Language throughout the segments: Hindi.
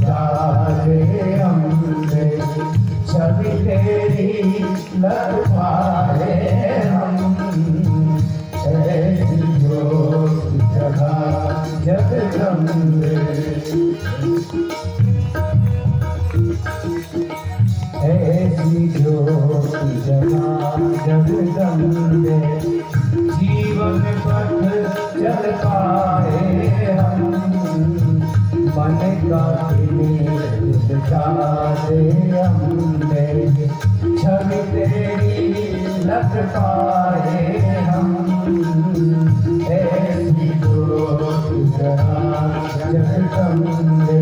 जागे हमसे छवि तेरी लग पाए हम ऐसी ज्योति जगा जगदम्बे ऐसी ज्योति जगा जगदम्बे जीवन पथ चल पाए हम मन का जाते अम्बे छवि तेरी लग पाए हम ऐसी ज्योति जगा जगदम्बे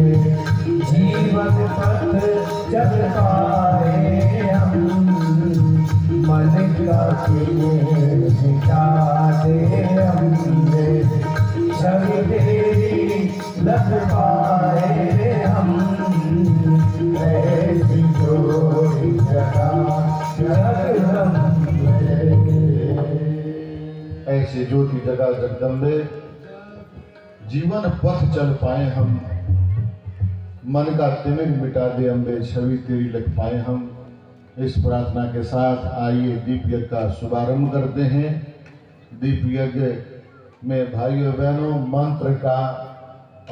जीवन पथ चल पाए हम मन का मिटा दे अम्बे छवि तेरी लग पाए हम ऐसी ज्योति जगा जगदम्बे ऐसे ज्योति जगा जगदम्बे जीवन पथ चल पाए हम मन का तिमिर मिटा दे अम्बे छवि तेरी लग पाए हम। इस प्रार्थना के साथ आइए दीप यज्ञ का शुभारंभ करते हैं। दीप यज्ञ में भाइयों बहनों मंत्र का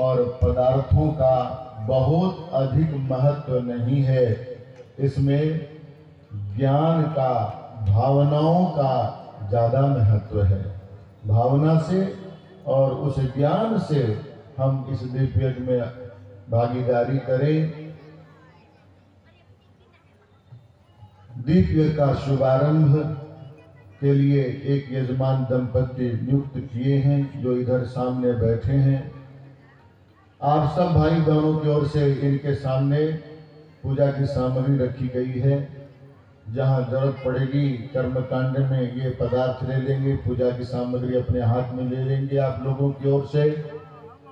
और पदार्थों का बहुत अधिक महत्व नहीं है, इसमें ज्ञान का भावनाओं का ज़्यादा महत्व है। भावना से और उस ज्ञान से हम इस दीप यज्ञ में भागीदारी करें। दीप यज्ञ का शुभारंभ के लिए एक यजमान दंपति नियुक्त किए हैं जो इधर सामने बैठे हैं। आप सब भाई बहनों की ओर से इनके सामने पूजा की सामग्री रखी गई है। जहां जरूरत पड़ेगी कर्मकांड में ये पदार्थ ले लेंगे, पूजा की सामग्री अपने हाथ में ले लेंगे। आप लोगों की ओर से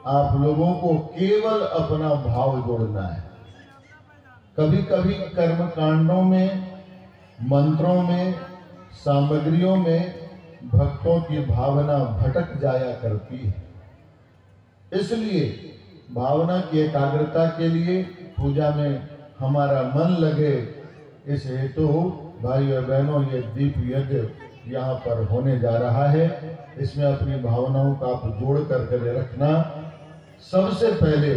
आप लोगों को केवल अपना भाव जोड़ना है। कभी कभी कर्मकांडों में, मंत्रों में, सामग्रियों में भक्तों की भावना भटक जाया करती है। इसलिए भावना की एकाग्रता के लिए पूजा में हमारा मन लगे, इस हेतु भाई और बहनों ये दीप यज्ञ यहाँ पर होने जा रहा है। इसमें अपनी भावनाओं का आप जोड़ करके रखना। सबसे पहले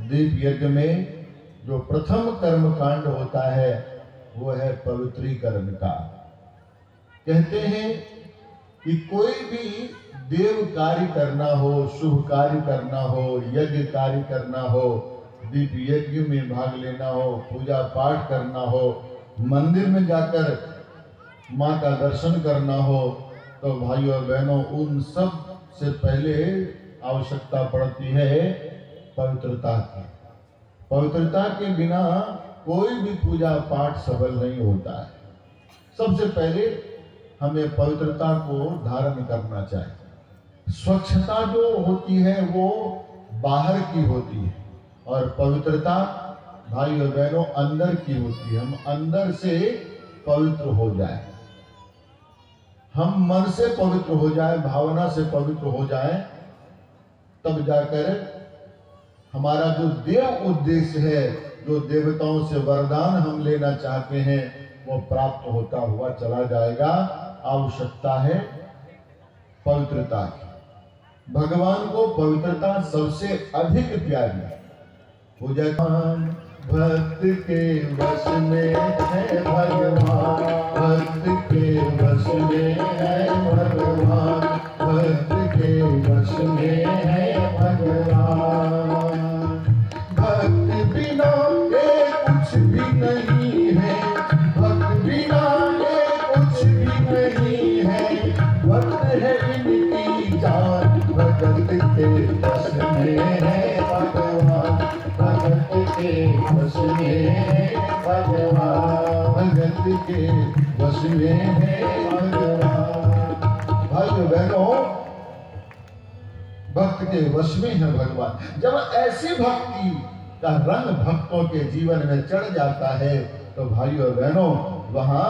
दीप यज्ञ में जो प्रथम कर्म कांड होता है वो है पवित्रीकरण का। कहते हैं कि कोई भी देव कार्य करना हो, शुभ कार्य करना हो, यज्ञ कार्य करना हो, दीप यज्ञ में भाग लेना हो, पूजा पाठ करना हो, मंदिर में जाकर माँ का दर्शन करना हो, तो भाइयों और बहनों उन सब से पहले आवश्यकता पड़ती है पवित्रता की। पवित्रता के बिना कोई भी पूजा पाठ सफल नहीं होता है। सबसे पहले हमें पवित्रता को धारण करना चाहिए। स्वच्छता जो होती है वो बाहर की होती है और पवित्रता भाई और बहनों अंदर की होती है। हम अंदर से पवित्र हो जाए, हम मन से पवित्र हो जाए, भावना से पवित्र हो जाए, तब जाकर हमारा जो देव उद्देश्य है, जो देवताओं से वरदान हम लेना चाहते हैं, वो प्राप्त होता हुआ चला जाएगा। आवश्यकता है पवित्रता की। भगवान को पवित्रता सबसे अधिक प्यारी है। भगवान भक्त के वश में है भगवान, भक्त के वश में है भगवान, भक्त के वश में है भगवान। भक्त बिना ये कुछ भी नहीं है, भक्त बिना ये कुछ भी नहीं है। भक्त है इनकी जान, भगत के वश में है भगवान, भगत के वश में है भगवान, भगत के वश में है भगवान। भाइयों बहनों, भक्त के वश में है भगवान। जब ऐसी भक्ति का रंग भक्तों के जीवन में चढ़ जाता है तो भाइयों और बहनों वहां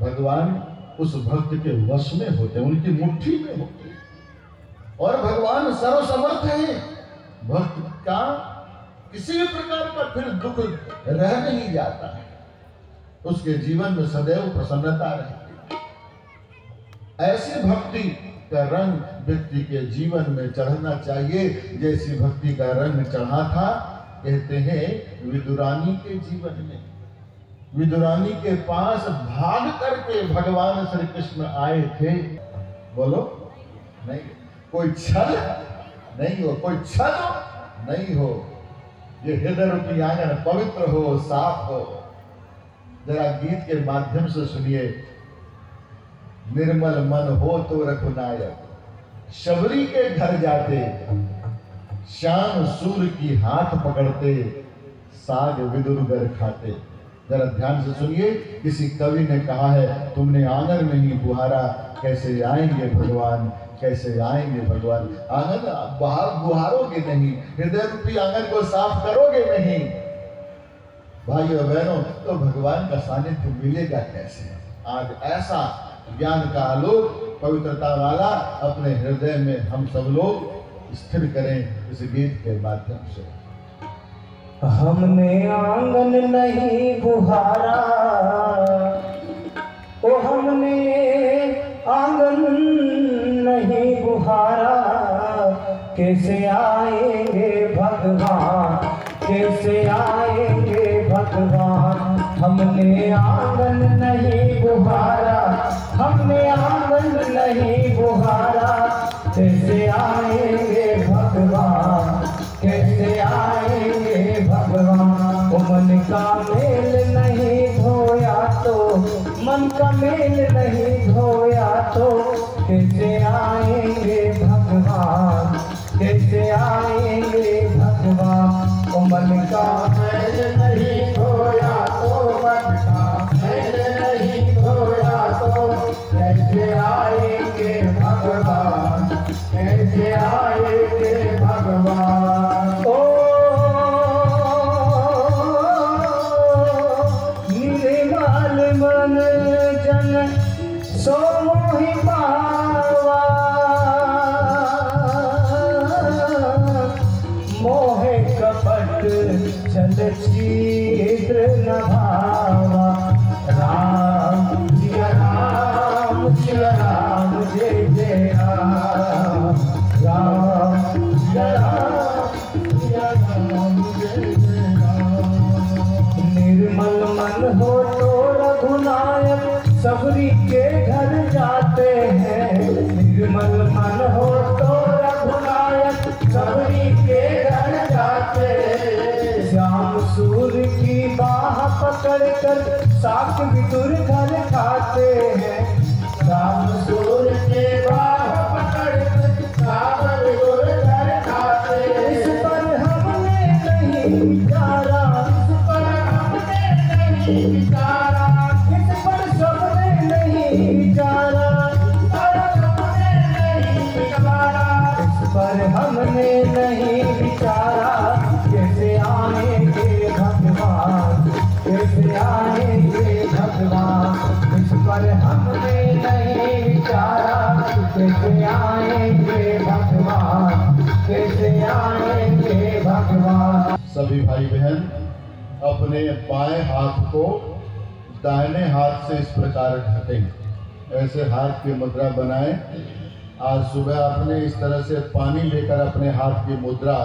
भगवान उस भक्त के वश में होते हैं, उनकी मुट्ठी में होते हैं। और भगवान सर्वसमर्थ है। भक्त का किसी भी प्रकार का फिर दुख रह नहीं जाता है, उसके जीवन में सदैव प्रसन्नता रहती है। ऐसी भक्ति का रंग व्यक्ति के जीवन में चढ़ना चाहिए, जैसी भक्ति का रंग चढ़ा था कहते हैं विदुरानी के जीवन में। विदुरानी के पास भाग करके भगवान श्री कृष्ण आए थे। बोलो नहीं, कोई छल नहीं हो, कोई छल नहीं हो, ये हृदय रूपी आंगन पवित्र हो, साफ हो। जरा गीत के माध्यम से सुनिए। निर्मल मन हो तो रघुनायक, शबरी के घर जाते, श्याम सूर की हाथ पकड़ते, साग विदुरगर खाते। जरा ध्यान से सुनिए। किसी कवि ने कहा है, तुमने आंगन में ही बुहारा, कैसे आएंगे भगवान, कैसे आएंगे भगवान। आंगन बाहर बुहारोगे नहीं, हृदय रूपी आंगन को साफ करोगे नहीं, भाइयों बहनों, तो भगवान का सानिध्य मिलेगा कैसे। आज ऐसा ज्ञान का आलोक पवित्रता वाला अपने हृदय में हम सब लोग स्थिर करें इस गीत के माध्यम से। हमने आंगन नहीं बुहारा, ओ हमने आंगन नहीं बुहारा, कैसे आएंगे भगवान, कैसे आएंगे भगवान। हमने आंगन नहीं बुहारा, हमने आंगन नहीं बुहारा, कैसे आएंगे भगवान, कैसे आएंगे भगवान। ओ मन का मेल नहीं धोया तो, मन का मेल नहीं धोया तो, कैसे आएंगे भगवान, कैसे आएंगे भगवान। ओ मन का मेल नहीं धोया तो, मन का मेल नहीं धोया तो, कैसे आएंगे भगवान, कैसे आएंगे भगवान। ओ निर्मल मन जन सो मोहि पावा, मोहे कपट छल छिद्र न भावा। राम सिया राम, सिया राम जय जय राम, राम सिया राम, सिया राम जय जय राम। निर्मल मन हो तो रघुनायक, सबरी के घर जाते हैं। निर्मल मन हो तो रघुनायक, सबरी के घर जाते हैं। श्याम सूर की बाह पकड़ कर साक विदुर घर खाते हैं। श्याम सूर के बाह पकड़ कर साक विदुर घर खाते हैं। इस पर हमने नहीं विचारा, इस पर हमने नहीं विचारा, इस पर सबने नहीं विचारा, इस पर हमने नहीं विचारा। कैसे आएंगे भगवान, कैसे आएंगे भगवान। इस पर हमने नहीं विचारा, कैसे आएंगे भगवान, कैसे आएंगे भगवान। सभी भाई बहन अपने बाएं हाथ को दाहिने हाथ से इस प्रकार ढकें। ऐसे हाथ की मुद्रा बनाएं। आज सुबह आपने इस तरह से पानी लेकर अपने हाथ की मुद्रा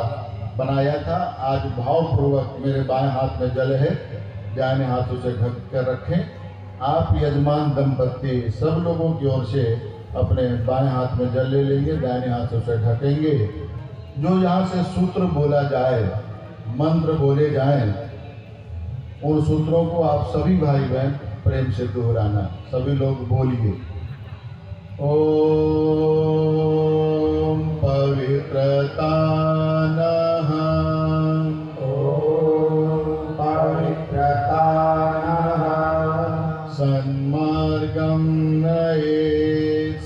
बनाया था। आज भावपूर्वक मेरे बाएं हाथ में जल है, दाहिने हाथ उसे ढक कर रखें। आप यजमान दंपत्ति सब लोगों की ओर से अपने बाएं हाथ में जल ले लेंगे, दाहिने हाथ से उसे ढकेंगे। जो यहाँ से सूत्र बोला जाए, मंत्र बोले जाएं, उन सूत्रों को आप सभी भाई बहन प्रेम से दोहराना। सभी लोग बोलिए। ओम पवित्रता नः, ओम पवित्रता नः, सन्मार्गं नये,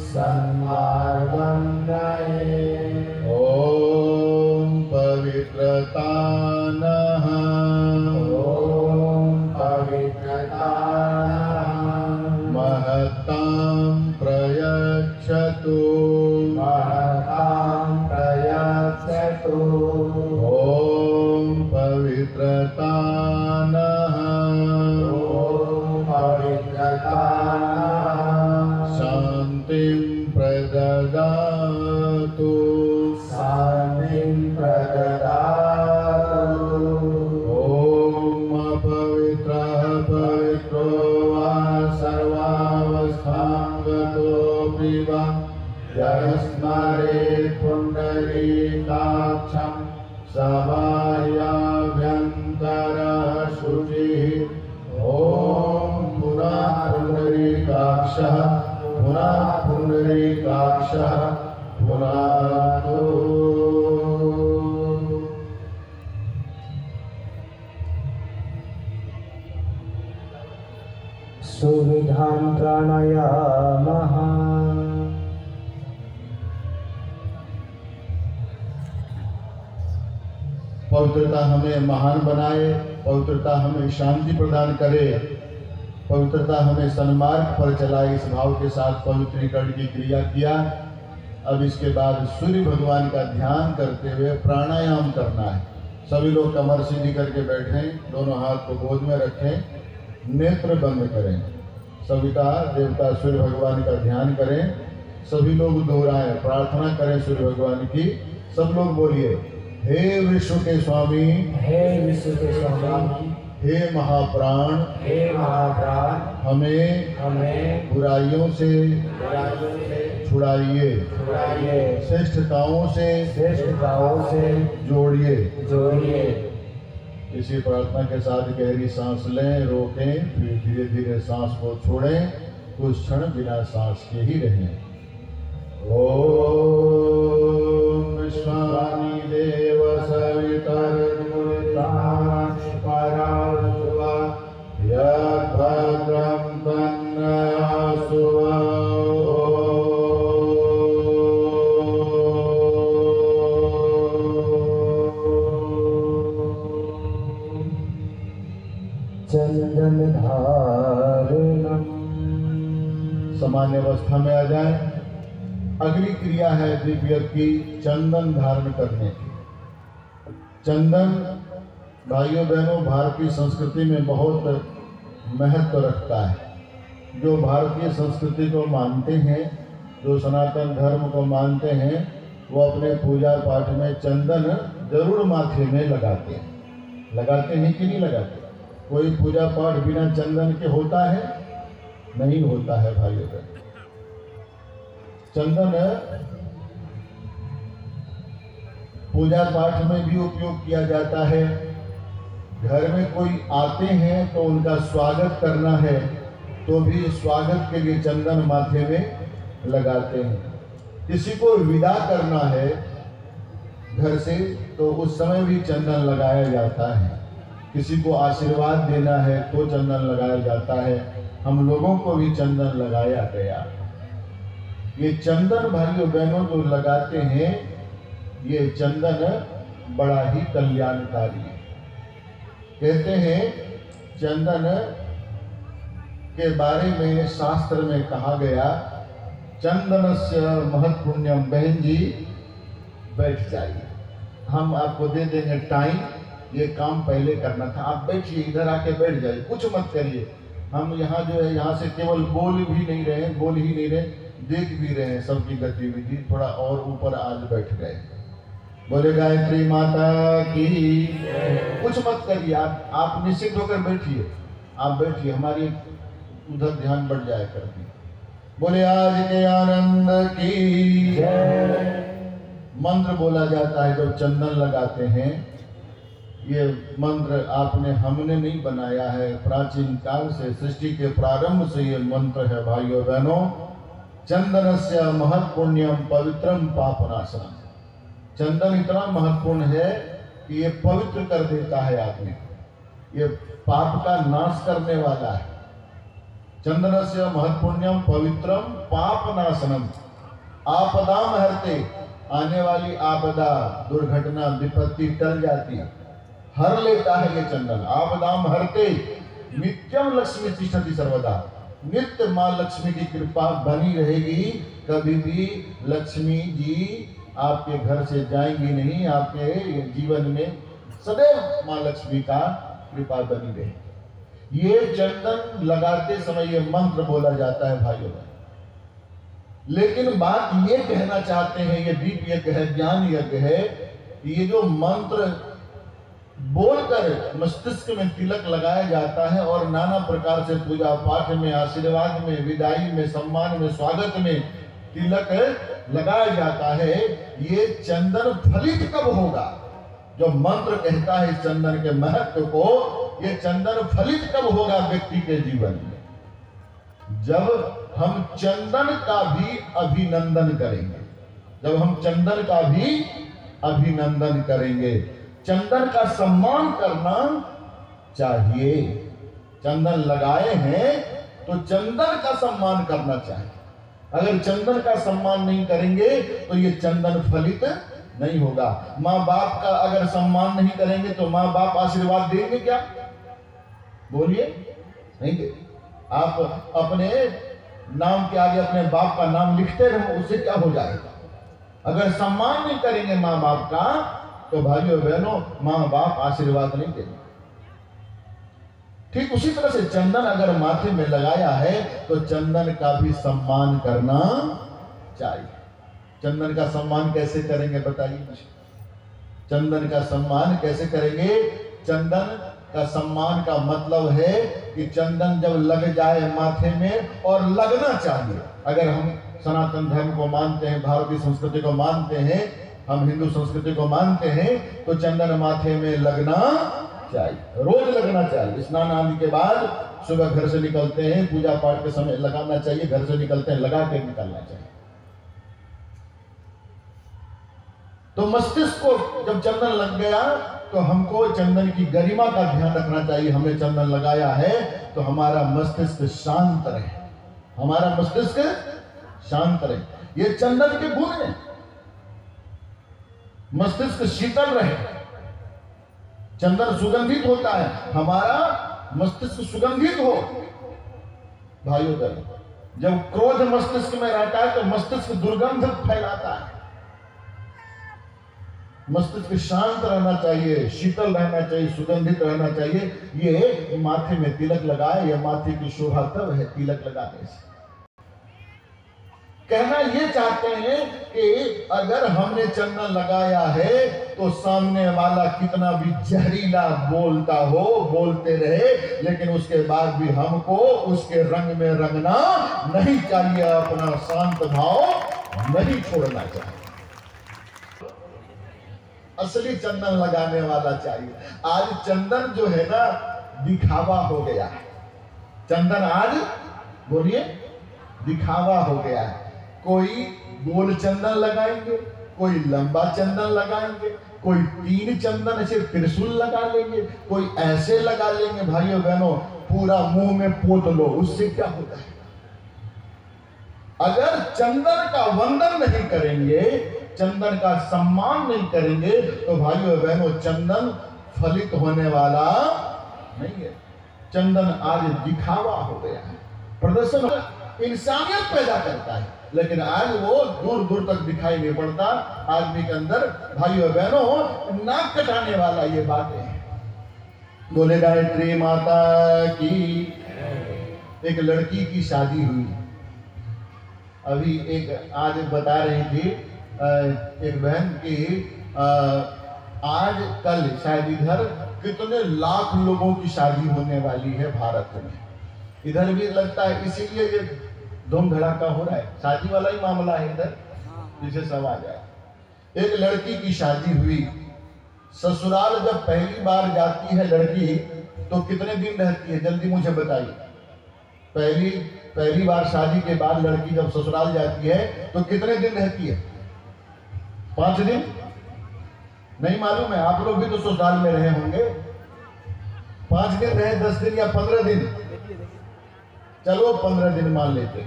सन्मार्गं नये। ओम पवित्रता नः, ओम पवित्रता नः, महतां प्रयच्छतु, महतां प्रयच्छतु। ओम पुंडरीकाक्षः पुनः पुंडरीकाक्षः पुनः सुविधां प्राणायामः। पवित्रता हमें महान बनाए, पवित्रता हमें शांति प्रदान करे, पवित्रता हमें सन्मार्ग पर चलाए। इस भाव के साथ पवित्रीकरण की क्रिया किया। अब इसके बाद सूर्य भगवान का ध्यान करते हुए प्राणायाम करना है। सभी लोग कमर सीधी करके बैठें, दोनों हाथ को गोद में रखें, नेत्र बंद करें, सविता देवता सूर्य भगवान का ध्यान करें। सभी लोग दोहराएं, प्रार्थना करें सूर्य भगवान की। सब लोग बोलिए, हे विश्व के स्वामी, हे विश्व के स्वामी, हे महाप्राण, हे महाप्राण, हमें बुराइयों से छुड़ाइए, श्रेष्ठताओं से जोड़िए। इसी प्रार्थना के साथ गहरी सांस लें, रोकें, फिर धीरे धीरे सांस को छोड़ें। कुछ क्षण बिना सांस के ही रहें। ओम विश्वानि देव सवितर्मुनितानि पराशुवा यद्भद्रं तन्नयासुवा। चंदन धारणम। सामान्य अवस्था में आ जाए। अगली क्रिया है दिव्य की चंदन धारण करने की। चंदन भाइयों बहनों भारतीय संस्कृति में बहुत महत्व रखता है। जो भारतीय संस्कृति को मानते हैं, जो सनातन धर्म को मानते हैं, वो अपने पूजा पाठ में चंदन जरूर माथे में लगाते हैं। लगाते हैं कि नहीं लगाते? कोई पूजा पाठ बिना चंदन के होता है? नहीं होता है भाइयों बहनों। चंदन पूजा पाठ में भी उपयोग किया जाता है। घर में कोई आते हैं तो उनका स्वागत करना है, तो भी स्वागत के लिए चंदन माथे में लगाते हैं। किसी को विदा करना है घर से तो उस समय भी चंदन लगाया जाता है। किसी को आशीर्वाद देना है तो चंदन लगाया जाता है। हम लोगों को भी चंदन लगाया गया। ये चंदन भाइयों बहनों जो लगाते हैं, ये चंदन बड़ा ही कल्याणकारी है। कहते हैं चंदन के बारे में शास्त्र में कहा गया, चंदनस्य महत्पुण्यम। बहन जी बैठ जाइए, हम आपको दे देंगे टाइम, ये काम पहले करना था। आप बैठिए, इधर आके बैठ जाइए, कुछ मत करिए। हम यहाँ जो है, यहाँ से केवल बोल ही नहीं रहे, देख भी रहे हैं सबकी गतिविधि। थोड़ा और ऊपर आज बैठ गए। बोले गायत्री माता की। कुछ मत करिए, आप निश्चित होकर बैठिए। आप बैठिए, हमारी उधर ध्यान बढ़ जाए करती। बोले आज के आनंद की। मंत्र बोला जाता है जब चंदन लगाते हैं। ये मंत्र हमने नहीं बनाया है, प्राचीन काल से, सृष्टि के प्रारंभ से ये मंत्र है भाइयों बहनों। चंदनस्य महत्पुण्यम पवित्रम पापनाशनम। चंदन इतना महत्वपूर्ण है कि ये पवित्र कर देता है आदमी को, ये पाप का नाश करने वाला है। चंदनस्य महत्पुण्यम पवित्रम पापनाशनम। आपदाम हरते। आने वाली आपदा, दुर्घटना, विपत्ति टल जाती है, हर लेता है ये चंदन। आपदाम हरते नित्यम लक्ष्मी तिष्ठति सर्वदा। नित्य माँ लक्ष्मी की कृपा बनी रहेगी। कभी भी लक्ष्मी जी आपके घर से जाएंगी नहीं, आपके जीवन में सदैव माँ लक्ष्मी का कृपा बनी रहेगी। ये चंदन लगाते समय ये मंत्र बोला जाता है भाइयों। लेकिन बात ये कहना चाहते हैं, ये दीप यज्ञ है, ज्ञान यज्ञ है, ये जो मंत्र बोलकर मस्तिष्क में तिलक लगाया जाता है और नाना प्रकार से पूजा पाठ में, आशीर्वाद में, विदाई में, सम्मान में, स्वागत में तिलक लगाया जाता है। ये चंदन फलित कब होगा? जो मंत्र कहता है चंदन के महत्व को, ये चंदन फलित कब होगा व्यक्ति के जीवन में? जब हम चंदन का भी अभिनंदन करेंगे। जब हम चंदन का भी अभिनंदन करेंगे, चंदन का सम्मान करना चाहिए। चंदन लगाए हैं तो चंदन का सम्मान करना चाहिए। अगर चंदन का सम्मान नहीं करेंगे तो ये चंदन फलित नहीं होगा। माँ बाप का अगर सम्मान नहीं करेंगे तो माँ बाप आशीर्वाद देंगे क्या? बोलिए, नहीं दे। आप अपने नाम के आगे अपने बाप का नाम लिखते रहो, उससे क्या हो जाएगा? अगर सम्मान नहीं करेंगे माँ बाप का तो भाइयों बहनों, माँ बाप आशीर्वाद नहीं देंगे। ठीक उसी तरह से चंदन अगर माथे में लगाया है तो चंदन का भी सम्मान करना चाहिए। चंदन का सम्मान कैसे करेंगे बताइए मुझे? चंदन का सम्मान कैसे करेंगे? चंदन का सम्मान का मतलब है कि चंदन जब लग जाए माथे में, और लगना चाहिए। अगर हम सनातन धर्म को मानते हैं, भारतीय संस्कृति को मानते हैं, हम हिंदू संस्कृति को मानते हैं, तो चंदन माथे में लगना चाहिए, रोज लगना चाहिए। स्नान आदि के बाद सुबह घर से निकलते हैं, पूजा पाठ के समय लगाना चाहिए, घर से निकलते हैं लगा के निकलना चाहिए। तो मस्तिष्क को जब चंदन लग गया तो हमको चंदन की गरिमा का ध्यान रखना चाहिए। हमने चंदन लगाया है तो हमारा मस्तिष्क शांत रहे, हमारा मस्तिष्क शांत रहे। ये चंदन के गुण हैं। मस्तिष्क शीतल रहे, चंदन सुगंधित होता है, हमारा मस्तिष्क सुगंधित हो। भाइयों बहनों, जब क्रोध मस्तिष्क में रहता है तो मस्तिष्क दुर्गंध फैलाता है। मस्तिष्क शांत रहना चाहिए, शीतल रहना चाहिए, सुगंधित रहना चाहिए। ये माथे में तिलक लगाए, यह माथे की शोभा तब है तिलक लगाने से। कहना ये चाहते हैं कि अगर हमने चंदन लगाया है तो सामने वाला कितना भी जहरीला बोलता हो, बोलते रहे, लेकिन उसके बाद भी हमको उसके रंग में रंगना नहीं चाहिए, अपना शांत भाव नहीं छोड़ना चाहिए। असली चंदन लगाने वाला चाहिए। आज चंदन जो है ना दिखावा हो गया है। चंदन आज बोलिए दिखावा हो गया है। कोई गोल चंदन लगाएंगे, कोई लंबा चंदन लगाएंगे, कोई 3 चंदन ऐसे त्रिशूल लगा लेंगे, कोई ऐसे लगा लेंगे। भाइयों बहनों, पूरा मुंह में पोत लो, उससे क्या होता है? अगर चंदन का वंदन नहीं करेंगे, चंदन का सम्मान नहीं करेंगे तो भाइयों बहनों चंदन फलित होने वाला नहीं है। चंदन आज दिखावा हो गया है, प्रदर्शन इंसानियत पैदा करता है, लेकिन आज वो दूर दूर तक दिखाई नहीं पड़ता आदमी के अंदर। भाइयों बहनों, नाक कटाने वाला ये बातें हैं। बोले गायत्री माता की। एक लड़की की शादी हुई, अभी एक आज बता रही थी एक बहन की, आज कल शायद इधर कितने लाख लोगों की शादी होने वाली है भारत में। इधर भी लगता है, इसीलिए ये धूम धड़ाका हो रहा है, शादी वाला ही मामला है इधर, जिसे सब आ जाए। एक लड़की की शादी हुई, ससुराल जब पहली बार जाती है लड़की तो कितने दिन रहती है, जल्दी मुझे बताइए। पहली बार शादी के बाद लड़की जब ससुराल जाती है तो कितने दिन रहती है? 5 दिन? नहीं मालूम है, आप लोग भी तो ससुराल में रहे होंगे। 5 दिन रहे, 10 दिन या 15 दिन? चलो 15 दिन मान लेते।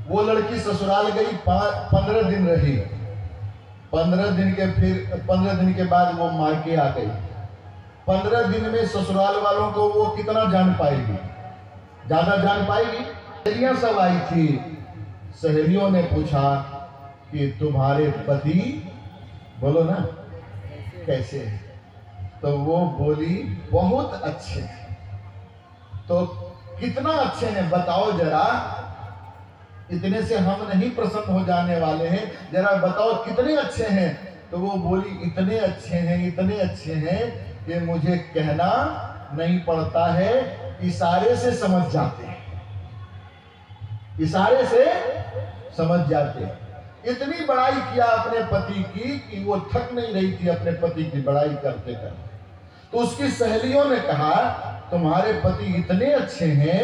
वो लड़की ससुराल गई, 15 दिन रही। 15 दिन के बाद वो मायके आ गई। 15 दिन में ससुराल वालों को वो कितना जान पाएगी? ज्यादा जान पाएगी? सहेलियां सब आई थी, सहेलियों ने पूछा कि तुम्हारे पति, बोलो ना कैसे है? तो वो बोली बहुत अच्छे हैं। तो कितना अच्छे हैं बताओ जरा, इतने से हम नहीं प्रसन्न हो जाने वाले हैं, जरा बताओ कितने अच्छे हैं। तो वो बोली इतने अच्छे हैं, इतने अच्छे हैं कि मुझे कहना नहीं पड़ता है, इशारे से समझ जाते हैं, इशारे से समझ जाते हैं। इतनी बड़ाई किया अपने पति की कि वो थक नहीं रही थी अपने पति की बड़ाई करते करते। तो उसकी सहेलियों ने कहा तुम्हारे पति इतने अच्छे हैं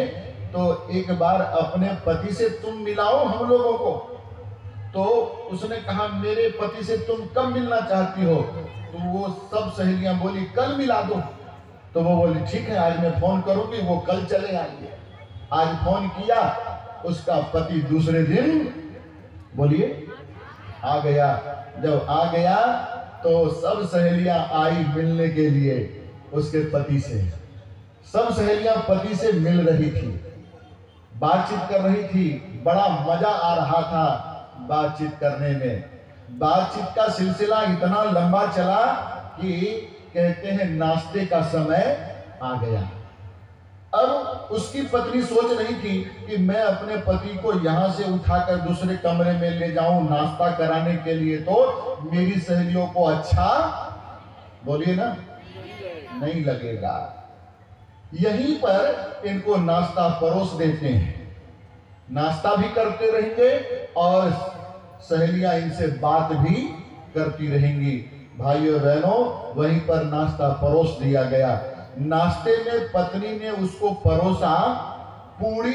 तो एक बार अपने पति से तुम मिलाओ हम लोगों को। तो उसने कहा मेरे पति से तुम कब मिलना चाहती हो? तो वो सब सहेलियां बोली कल मिला दो। तो वो बोली ठीक है, आज मैं फोन करूंगी, वो कल चले आएंगे। आज फोन किया, उसका पति दूसरे दिन बोलिए आ गया। जब आ गया तो सब सहेलियां आई मिलने के लिए उसके पति से। सब सहेलियां पति से मिल रही थी, बातचीत कर रही थी, बड़ा मजा आ रहा था बातचीत करने में। बातचीत का सिलसिला इतना लंबा चला कि कहते हैं नाश्ते का समय आ गया। अब उसकी पत्नी सोच रही थी कि मैं अपने पति को यहां से उठाकर दूसरे कमरे में ले जाऊं नाश्ता कराने के लिए, तो मेरी सहेलियों को अच्छा बोलिए ना नहीं लगेगा। यहीं पर इनको नाश्ता परोस देते हैं, नाश्ता भी करते रहेंगे और सहेलियां इनसे बात भी करती रहेंगी। भाइयों बहनों, वहीं पर नाश्ता परोस दिया गया। नाश्ते में पत्नी ने उसको परोसा पूरी,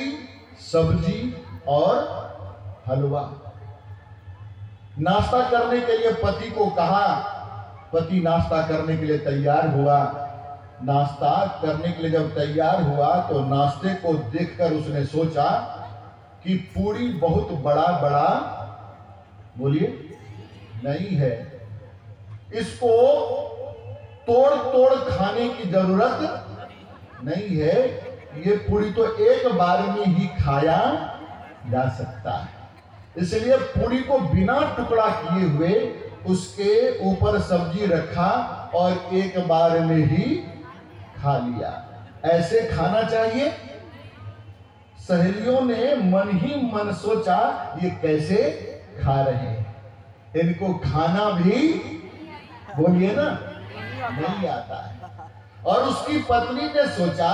सब्जी और हलवा। नाश्ता करने के लिए पति को कहा, पति नाश्ता करने के लिए तैयार हुआ। नाश्ता करने के लिए जब तैयार हुआ तो नाश्ते को देखकर उसने सोचा कि पूरी बहुत बड़ा बड़ा बोलिए नहीं है, इसको तोड़ तोड़ खाने की जरूरत नहीं है, ये पूरी तो एक बार में ही खाया जा सकता है। इसलिए पूरी को बिना टुकड़ा किए हुए उसके ऊपर सब्जी रखा और एक बार में ही खा लिया। ऐसे खाना चाहिए। सहेलियों ने मन ही मन सोचा ये कैसे खा रहे हैं, इनको खाना भी बोलिए ना नहीं आता है। और उसकी पत्नी ने सोचा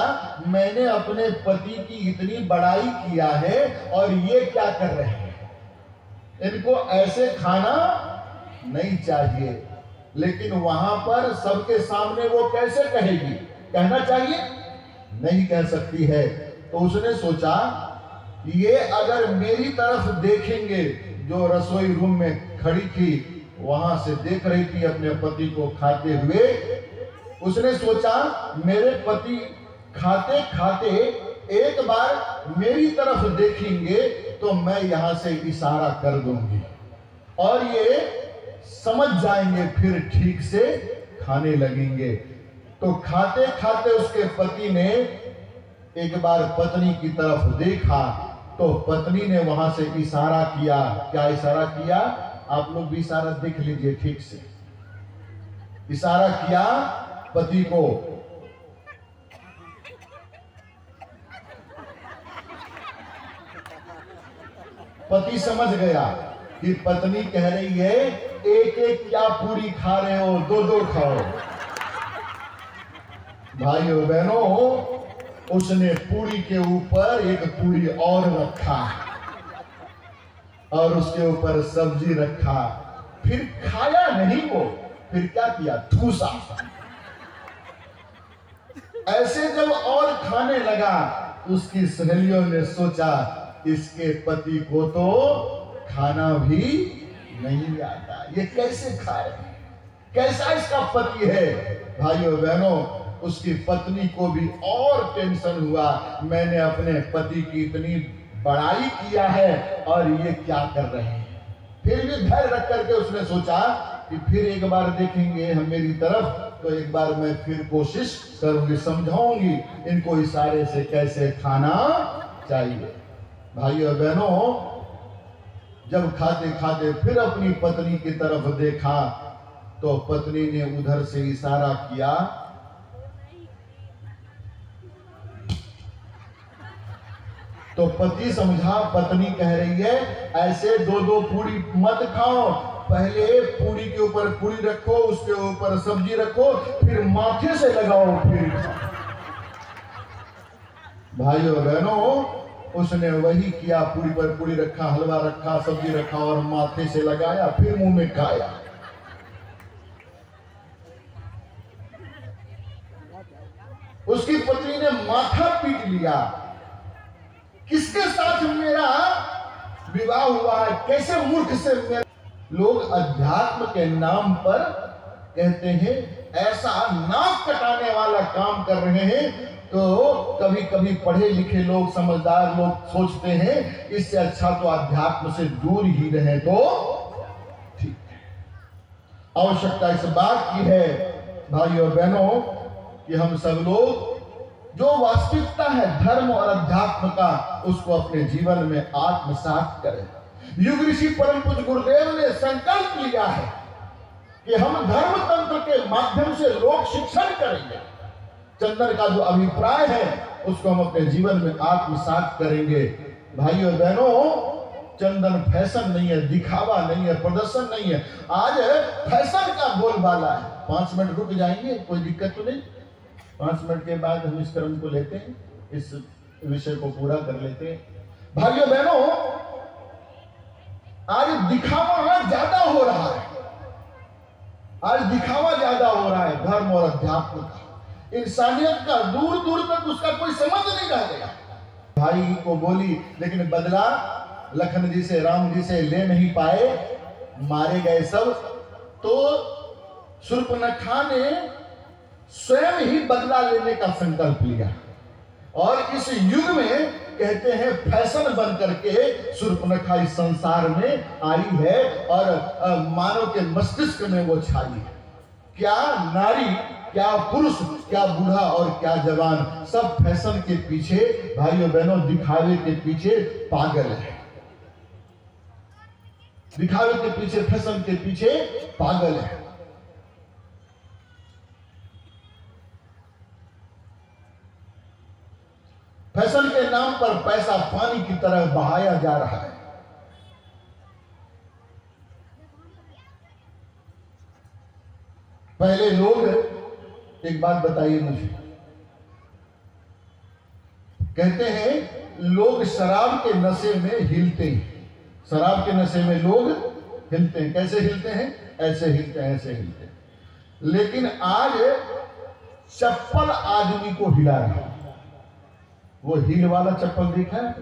मैंने अपने पति की इतनी बड़ाई किया है और ये क्या कर रहे हैं, इनको ऐसे खाना नहीं चाहिए। लेकिन वहां पर सबके सामने वो कैसे कहेगी, कहना चाहिए नहीं कह सकती है। तो उसने सोचा ये अगर मेरी तरफ देखेंगे, जो रसोई रूम में खड़ी थी वहां से देख रही थी अपने पति को खाते हुए, उसने सोचा मेरे पति खाते खाते एक बार मेरी तरफ देखेंगे तो मैं यहां से इशारा कर दूंगी और ये समझ जाएंगे, फिर ठीक से खाने लगेंगे। तो खाते खाते उसके पति ने एक बार पत्नी की तरफ देखा तो पत्नी ने वहां से इशारा किया। क्या इशारा किया? आप लोग भी इशारा देख लीजिए ठीक से। इशारा किया पति को। पति समझ गया कि पत्नी कह रही है एक एक क्या पूरी खा रहे हो, दो दो खाओ। भाइयों बहनों, उसने पूरी के ऊपर एक पूरी और रखा और उसके ऊपर सब्जी रखा, फिर खाया नहीं वो, फिर क्या किया, ठूसा। ऐसे जब और खाने लगा, उसकी सहेलियों ने सोचा इसके पति को तो खाना भी नहीं आता, ये कैसे खा रहे हैं, कैसा इसका पति है। भाइयों बहनों, उसकी पत्नी को भी और टेंशन हुआ, मैंने अपने पति की इतनी बड़ाई किया है और ये क्या कर रहे हैं। फिर भी धैर्य रख करके उसने सोचा कि फिर एक बार देखेंगे हम मेरी तरफ तो एक बार मैं फिर कोशिश करूंगी, समझाऊंगी इनको इशारे से कैसे खाना चाहिए। भाइयों बहनों, जब खाते खाते फिर अपनी पत्नी की तरफ देखा तो पत्नी ने उधर से इशारा किया, तो पति समझा पत्नी कह रही है ऐसे दो दो पूरी मत खाओ, पहले पूरी के ऊपर पूरी रखो, उसके ऊपर सब्जी रखो, फिर माथे से लगाओ फिर खाओ। भाइयों बहनों, उसने वही किया, पूरी पर पूरी रखा, हलवा रखा, सब्जी रखा और माथे से लगाया, फिर मुंह में खाया। उसकी पत्नी ने माथा पीट लिया किसके साथ मेरा विवाह हुआ है, कैसे मूर्ख से मेरा। लोग अध्यात्म के नाम पर कहते हैं ऐसा नाक कटाने वाला काम कर रहे हैं, तो कभी कभी पढ़े लिखे लोग, समझदार लोग सोचते हैं इससे अच्छा तो अध्यात्म से दूर ही रहे तो ठीक है। आवश्यकता इस बात की है भाइयों और बहनों कि हम सब लोग जो वास्तविकता है धर्म और अध्यात्म का, उसको अपने जीवन में आत्मसात करें। युग ऋषि परम पूज्य गुरुदेव ने संकल्प लिया है कि हम धर्म तंत्र के माध्यम से लोक शिक्षण करेंगे। चंदन का जो अभिप्राय है उसको हम अपने जीवन में आत्मसात करेंगे। भाइयों और बहनों, चंदन फैशन नहीं है, दिखावा नहीं है, प्रदर्शन नहीं है। आज फैशन का बोलबाला है। 5 मिनट रुक जाएंगे, कोई दिक्कत तो नहीं। 5 मिनट के बाद हम इस क्रम को लेते हैं, इस विषय को पूरा कर लेते हैं। भाइयों बहनों, आज दिखावा ज्यादा हो रहा है। आज दिखावा ज्यादा हो रहा है धर्म और अध्यात्म का। इंसानियत का दूर दूर तक उसका कोई समझ नहीं रह गया। भाई को बोली, लेकिन बदला लखन जी से, राम जी से ले नहीं पाए, मारे गए सब। तो शूर्पणखा ने स्वयं ही बदला लेने का संकल्प लिया। और इस युग में कहते हैं फैशन बन करके शूर्पणखा इस संसार में आई है और मानव के मस्तिष्क में वो छाई है। क्या नारी, क्या पुरुष, क्या बूढ़ा और क्या जवान, सब फैशन के पीछे, भाइयों बहनों, दिखावे के पीछे पागल है। दिखावे के पीछे, फैशन के पीछे पागल है। फैशन के नाम पर पैसा पानी की तरह बहाया जा रहा है। पहले लोग, एक बात बताइए मुझे, कहते हैं लोग शराब के नशे में हिलते हैं। शराब के नशे में लोग हिलते हैं। कैसे हिलते हैं? ऐसे हिलते हैं, ऐसे हिलते हैं। लेकिन आज चप्पल आदमी को हिला रहा है। वो हील वाला चप्पल देखा है?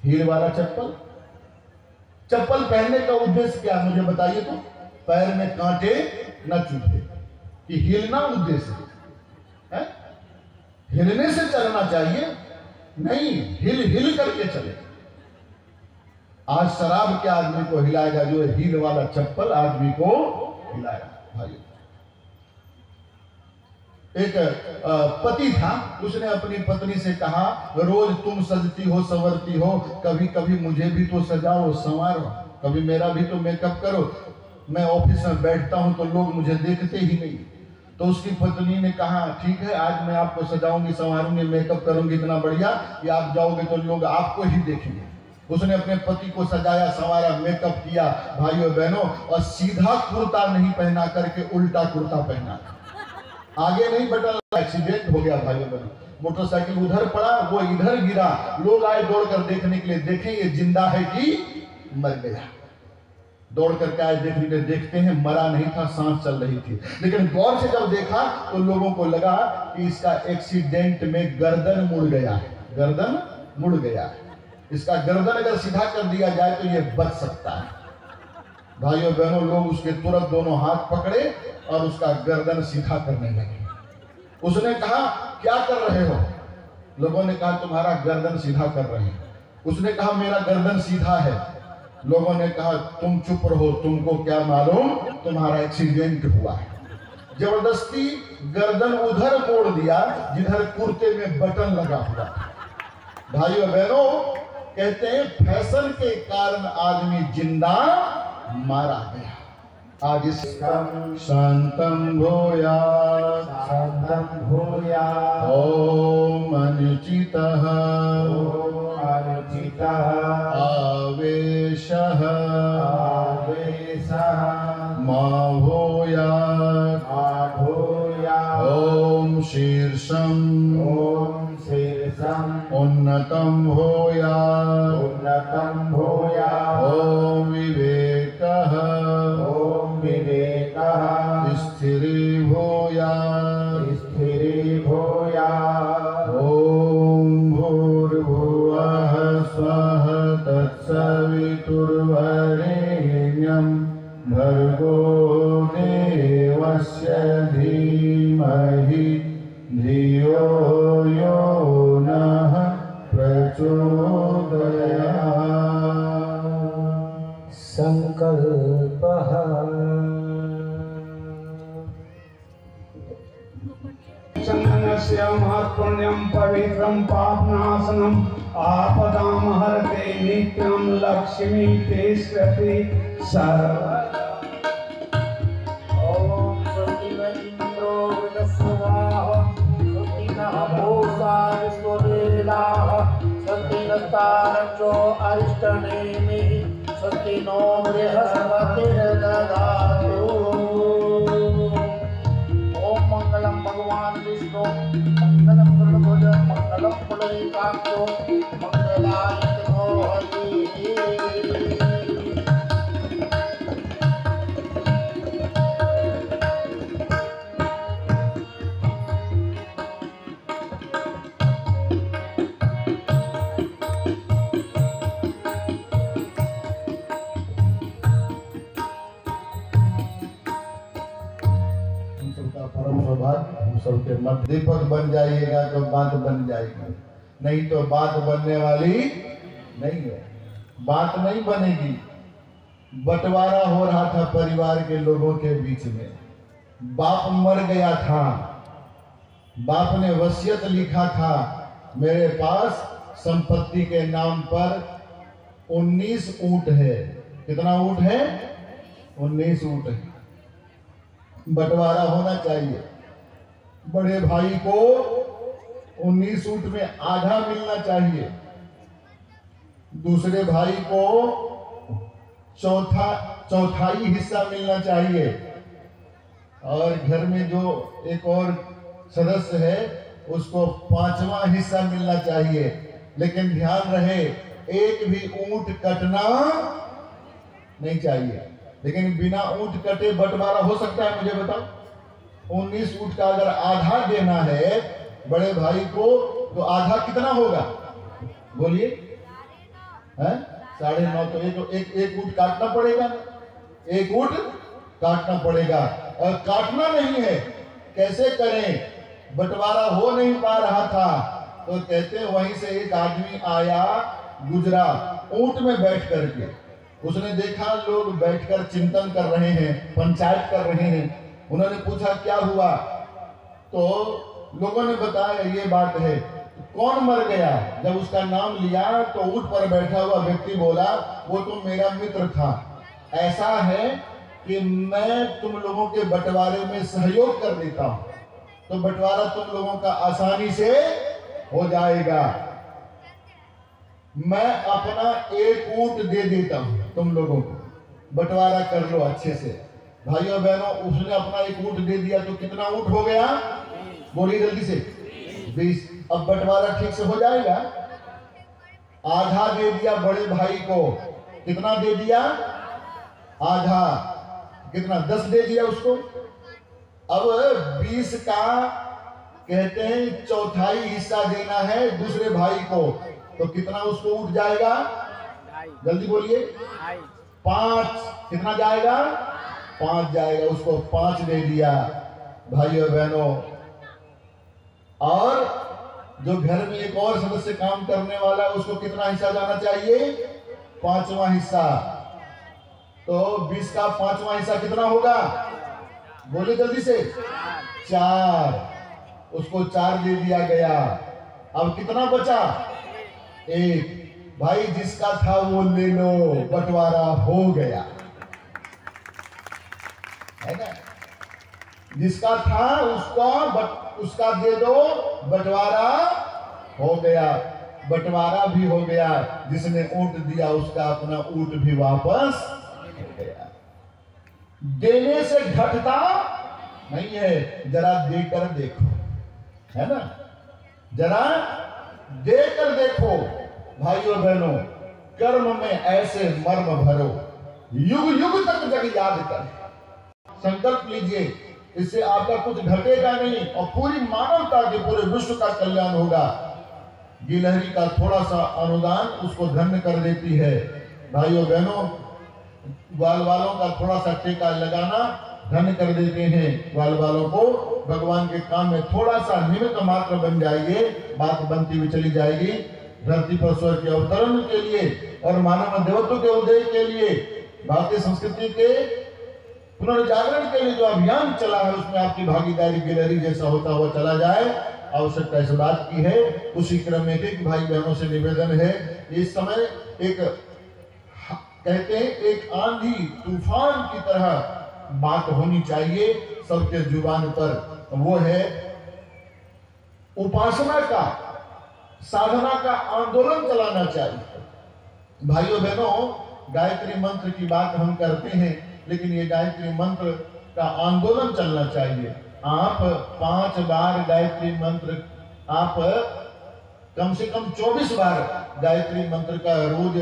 हील वाला चप्पल, चप्पल पहनने का उद्देश्य क्या मुझे बताइए तो? पैर में कांटे न चुभे, कि हिलना उद्देश्य है? हिलने से चलना चाहिए, नहीं, हिल हिल करके चले। आज शराब के आदमी को हिलाएगा जो हील वाला चप्पल आदमी को हिलाएगा। भाई, एक पति था, उसने अपनी पत्नी से कहा, रोज तुम सजती हो, संवरती हो, कभी कभी मुझे भी तो सजाओ, संवारो, कभी मेरा भी तो मेकअप करो। मैं ऑफिस में बैठता हूं तो लोग मुझे देखते ही नहीं। तो उसकी पत्नी ने कहा, ठीक है, आज मैं आपको सजाऊंगी, संवारूंगी, मेकअप करूंगी इतना बढ़िया कि आप जाओगे तो लोग आपको ही देखेंगे। उसने अपने पति को सजाया, संवारा, मेकअप किया भाइयों बहनों, और सीधा कुर्ता नहीं पहना करके उल्टा कुर्ता पहना। आगे नहीं बटन, एक्सीडेंट हो गया भाइयों बहनों। मोटरसाइकिल उधर पड़ा, वो इधर गिरा। लोग आए दौड़कर देखने के लिए, देखें ये जिंदा है कि मर गया। दौड़ करके आए देखने के, देखते हैं मरा नहीं था, सांस चल रही थी। लेकिन गौर से जब देखा तो लोगों को लगा कि इसका एक्सीडेंट में गर्दन मुड़ गया है, गर्दन मुड़ गया है। इसका गर्दन अगर सीधा कर दिया जाए तो ये बच सकता है। भाइयों बहनों, लोग उसके तुरंत दोनों हाथ पकड़े और उसका गर्दन सीधा करने लगे। उसने कहा, क्या कर रहे हो? लोगों ने कहा, तुम्हारा गर्दन सीधा कर रहे हैं। उसने कहा, मेरा गर्दन सीधा है। लोगों ने कहा, तुम चुप रहो, तुमको क्या मालूम, तुम्हारा एक्सीडेंट हुआ है। जबरदस्ती गर्दन उधर मोड़ दिया जिधर कुर्ते में बटन लगा हुआ था। भाइयों बहनों, कहते हैं फैशन के कारण आदमी जिंदा मारा गया। आज इस शांतम भूया, शांतम भूया, ओम अनुचितः, अनुचितः, आवेशः, आवेशः, मा भूयात्, भूयात्, ओम शीर्षम, ओम शीर्षम, उन्नतं भूयात्, उन्नतं भूयात्, ओम विवेकः, ओम विवेकः, स्थिरी भूयात्, स्थिरी भूयात्, ओम भूर्भुवः धीमहि धियो यो नः प्रचोदयात्। संकल्पः चन्दनस्य महत्पुण्यं पवित्रं पापनाशनम् आपदां हरते नित्यं लक्ष्मी ते स्वति सर्वदा। ओम स्वस्ति न इंद्रो वृतस्वाः स्वस्ति न पूषा विश्ववेदाः स्वस्ति न तारको अरिष्टनेमिः स्वस्ति नो बृहस्पतिर्दधातु। ओम मंगलम भगवान विष्णु मंगलम गणपत मंगलम पुंडरीकाक्षो मंगलाय तनो हरि। परम सौभाग्य हम सबके मध्य दीपक बन जाइएगा तो बात बन जाएगी, नहीं तो बात बनने वाली नहीं है। बात नहीं बनेगी। बंटवारा हो रहा था परिवार के लोगों के बीच में। बाप मर गया था, बाप ने वसीयत लिखा था, मेरे पास संपत्ति के नाम पर 19 ऊंट है। कितना ऊंट है? 19 ऊंट है। बंटवारा होना चाहिए। बड़े भाई को 19 ऊंट में आधा मिलना चाहिए, दूसरे भाई को चौथाई हिस्सा मिलना चाहिए, और घर में जो एक और सदस्य है उसको 5वां हिस्सा मिलना चाहिए। लेकिन ध्यान रहे, एक भी ऊंट कटना नहीं चाहिए। लेकिन बिना ऊंट कटे बंटवारा हो सकता है? मुझे बताओ। 19 ऊंट का अगर आधा देना है बड़े भाई को तो आधा कितना होगा? बोलिए। 9.5। तो एक ऊंट काटना पड़ेगा, एक ऊंट काटना पड़ेगा। और काटना नहीं है, कैसे करें? बंटवारा हो नहीं पा रहा था तो कहते वहीं से एक आदमी आया, गुजरा ऊंट में बैठ करके। उसने देखा लोग बैठकर चिंतन कर रहे हैं, पंचायत कर रहे हैं। उन्होंने पूछा क्या हुआ? तो लोगों ने बताया ये बात है। कौन मर गया? जब उसका नाम लिया तो ऊंट पर बैठा हुआ व्यक्ति बोला वो तो मेरा मित्र था। ऐसा है कि मैं तुम लोगों के बंटवारे में सहयोग कर देता हूं, तो बंटवारा तुम लोगों का आसानी से हो जाएगा। मैं अपना एक ऊंट दे देता हूं तुम लोगों को, बंटवारा कर लो अच्छे से। भाइयों बहनों, उसने अपना एक ऊंट दे दिया तो कितना ऊंट हो गया? बोलिए जल्दी से। 20। अब बंटवारा ठीक से हो जाएगा। आधा दे दिया बड़े भाई को, कितना दे दिया? आधा। कितना? 10 दे दिया उसको। अब 20 का कहते हैं चौथाई हिस्सा देना है दूसरे भाई को, तो कितना उसको उठ जाएगा? जल्दी बोलिए। 5। कितना जाएगा? 5 जाएगा। उसको 5 दे दिया। भाइयों बहनों, और जो घर में एक और सदस्य काम करने वाला है उसको कितना हिस्सा जाना चाहिए? 5वां हिस्सा। तो 20 का 5वां हिस्सा कितना होगा? बोलिए जल्दी से। 4। उसको 4 दे दिया गया। अब कितना बचा? 1। भाई जिसका था वो ले लो, बंटवारा हो गया, है ना? जिसका था उसका दे दो, बंटवारा हो गया। बंटवारा भी हो गया। जिसने ऊंट दिया उसका अपना ऊंट भी वापस हो गया। देने से घटता नहीं है, जरा देकर देखो, है ना? जरा देकर देखो। भाइयों बहनों, कर्म में ऐसे मर्म भरो, युग युग तक जग याद कर। संकल्प लीजिए, इससे आपका कुछ घटेगा नहीं और पूरी मानवता के, पूरे विश्व का कल्याण होगा। गिलहरी का थोड़ा सा अनुदान उसको धन्य कर देती है। भाइयों बहनों, ग्वाल वालों का थोड़ा सा टेका लगाना धन्य कर देते हैं ग्वाल वालों को। भगवान के काम में थोड़ा सा निमित्त मात्र बन जाएंगे, बात बनती हुई चली जाएगी। धरती पर स्वर्ग के अवतरण के लिए और मानव देवत्व के उदय के लिए, भारतीय संस्कृति के पुनर्जागरण के लिए जो अभियान चला है उसमें आपकी भागीदारी गिलहरी जैसा होता हुआ चला जाए। आवश्यकता इस बात की है। उसी क्रम में एक भाई बहनों से निवेदन है, इस समय एक कहते हैं एक आंधी तूफान की तरह बात होनी चाहिए सबके जुबान पर, वो है उपासना का, साधना का आंदोलन चलाना चाहिए। भाइयों बहनों, गायत्री मंत्र की बात हम करते हैं, लेकिन ये गायत्री मंत्र का आंदोलन चलना चाहिए। आप 5 बार गायत्री मंत्र, आप कम से कम 24 बार गायत्री मंत्र का रोज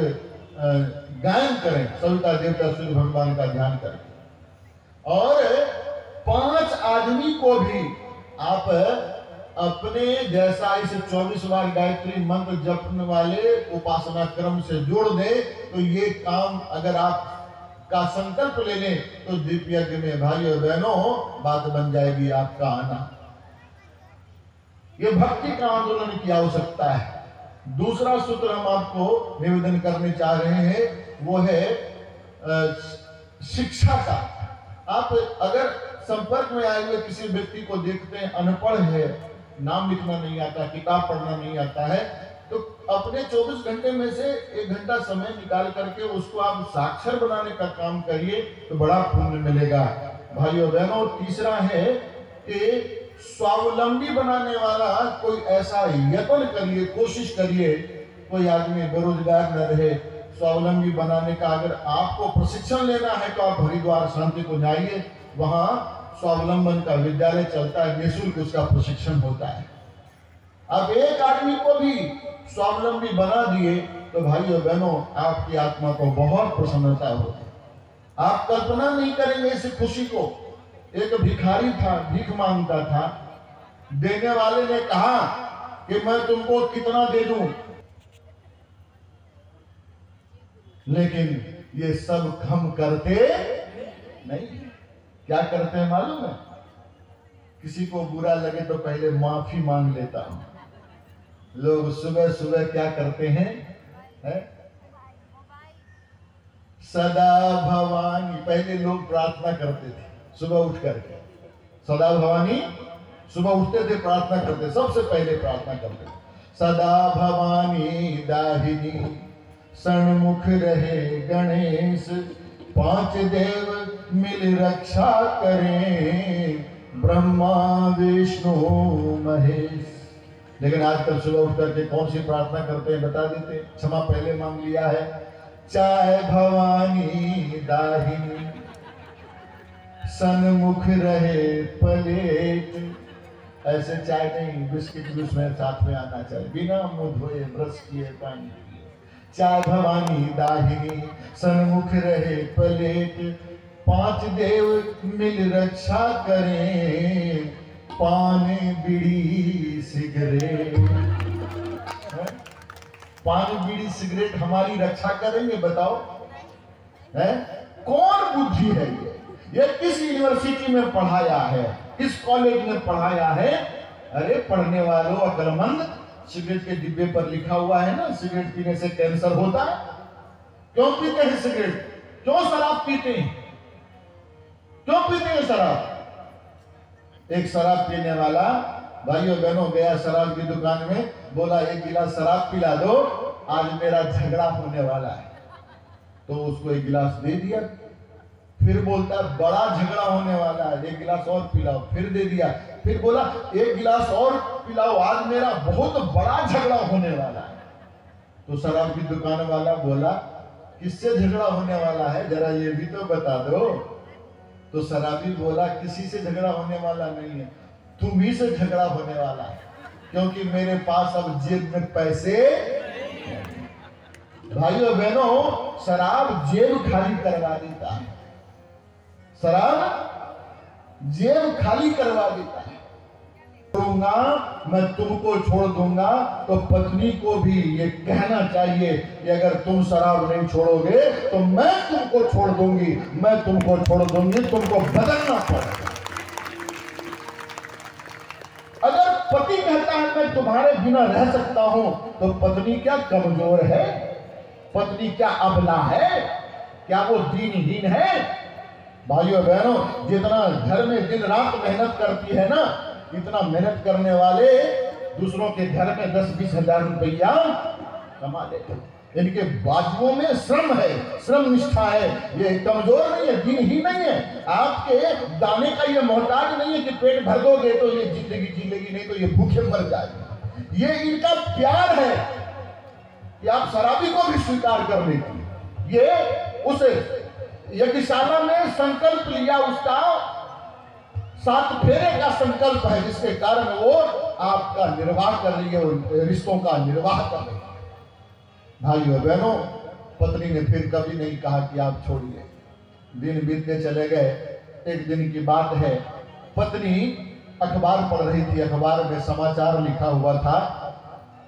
गायन करें, सविता देवता सूर्य भगवान का ध्यान करें। और 5 आदमी को भी आप अपने जैसा इस 24 बार गायत्री मंत्र जपने वाले उपासना क्रम से जोड़ दे, तो ये काम अगर आप का संकल्प ले लें तो दीप यज्ञ में भाइयों बहनों बात बन जाएगी आपका आना। ये भक्ति का आंदोलन की आवश्यकता है। दूसरा सूत्र हम आपको निवेदन करने चाह रहे हैं, वो है शिक्षा का। आप अगर संपर्क में आए हुए किसी व्यक्ति को देखते हैं, अनपढ़ है, नाम लिखना नहीं आता, किताब पढ़ना नहीं आता है, तो अपने 24 घंटे में से 1 घंटा समय निकाल करके उसको आप साक्षर बनाने का काम करिए तो बड़ा पुण्य मिलेगा। भाइयों बहनों, तीसरा है कि स्वावलंबी बनाने वाला कोई ऐसा यत्न करिए, कोशिश करिए, कोई आदमी बेरोजगार न रहे। स्वावलंबी बनाने का अगर आपको प्रशिक्षण लेना है तो आप हरिद्वार शांति को जाइए, वहां स्वावलंबन का विद्यालय चलता है, निःशुल्क उसका प्रशिक्षण होता है। आप एक आदमी को भी स्वावलंबी बना दिए तो भाइयों बहनों आपकी आत्मा को बहुत प्रसन्नता होती। आप कल्पना नहीं करेंगे इस खुशी को। एक भिखारी था, भीख मांगता था, देने वाले ने कहा कि मैं तुमको कितना दे दूं, लेकिन ये सब हम करते नहीं। क्या करते हैं मालूम है? किसी को बुरा लगे तो पहले माफी मांग लेता हूं। लोग सुबह सुबह क्या करते हैं, सदा भवानी, पहले लोग प्रार्थना करते थे सुबह उठ करके, सदा भवानी, सुबह उठते थे प्रार्थना करते, सबसे पहले प्रार्थना करते, सदा भवानी दाहिनी सन्मुख रहे गणेश, 5 देव मिल रक्षा करें, ब्रह्मा विष्णु महेश। लेकिन आजकल सुबह उठ करके कौन सी प्रार्थना करते हैं बता देते, क्षमा पहले मांग लिया है, चाहे भवानी दाहिनी सन्मुख रहे प्लेट। ऐसे चाय नहीं, बिस्किट भी उसमें साथ में आना चाहिए, बिना मुंह धोए ब्रश किए पानी पिए। चाहे भवानी दाहिनी सन्मुख रहे प्लेट, 5 देव मिल रक्षा करें, पान बीड़ी सिगरेट। पान बीड़ी सिगरेट हमारी रक्षा करेंगे बताओ? है कौन बुद्धि है ये किस यूनिवर्सिटी में पढ़ाया है, किस कॉलेज में पढ़ाया है? अरे पढ़ने वालों अक्लमंद, सिगरेट के डिब्बे पर लिखा हुआ है ना, सिगरेट पीने से कैंसर होता है। क्यों पीते हैं सिगरेट? क्यों शराब पीते हैं? क्यों पीते हैं शराब? एक शराब पीने वाला भाइयों बहनों गया शराब की दुकान में, बोला 1 गिलास शराब पिला दो, आज मेरा झगड़ा होने वाला है। तो उसको 1 गिलास दे दिया। फिर बोलता बड़ा झगड़ा होने वाला है, 1 गिलास और पिलाओ, फिर दे दिया। फिर बोला 1 गिलास और पिलाओ, आज मेरा बहुत बड़ा झगड़ा होने वाला है। तो शराब की दुकान वाला बोला किससे झगड़ा होने वाला है, जरा ये भी तो बता दो। तो शराबी बोला किसी से झगड़ा होने वाला नहीं है, तुम ही से झगड़ा होने वाला है, क्योंकि मेरे पास अब जेब में पैसे। भाइयों बहनों, शराब जेब खाली करवा देता है, शराब जेब खाली करवा देता है। दूंगा मैं तुमको छोड़ दूंगा, तो पत्नी को भी ये कहना चाहिए कि अगर तुम शराब नहीं छोड़ोगे तो मैं तुमको छोड़ दूंगी, मैं तुमको छोड़ दूंगी, तुमको बदलना पड़ेगा। पति कहता है मैं तुम्हारे बिना रह सकता हूं, तो पत्नी क्या कमजोर है? पत्नी क्या अबला है? क्या वो दीनहीन है? भाइयों बहनों, जितना घर में दिन रात मेहनत करती है ना, इतना मेहनत करने वाले दूसरों के घर में 10-20 हजार रुपया कमा लेते हैं। इनके बाजुओं में श्रम है, श्रम निष्ठा है। ये कमजोर नहीं है, दीनहीन नहीं है। आपके दाने का ये मोहताज नहीं है कि पेट भर दोगे तो ये जिंदगी जी लेगी, नहीं तो ये भूखे मर जाएगी। ये इनका प्यार है कि आप शराबी को भी स्वीकार कर लेती। ये उस यज्ञशाला में संकल्प लिया, उसका 7 फेरे का संकल्प है, जिसके कारण वो आपका निर्वाह कर रही है, रिश्तों का निर्वाह कर रही है। भाइयों बहनों, पत्नी ने फिर कभी नहीं कहा कि आप छोड़िए। दिन बीतते चले गए। एक दिन की बात है, पत्नी अखबार पढ़ रही थी। अखबार में समाचार लिखा हुआ था,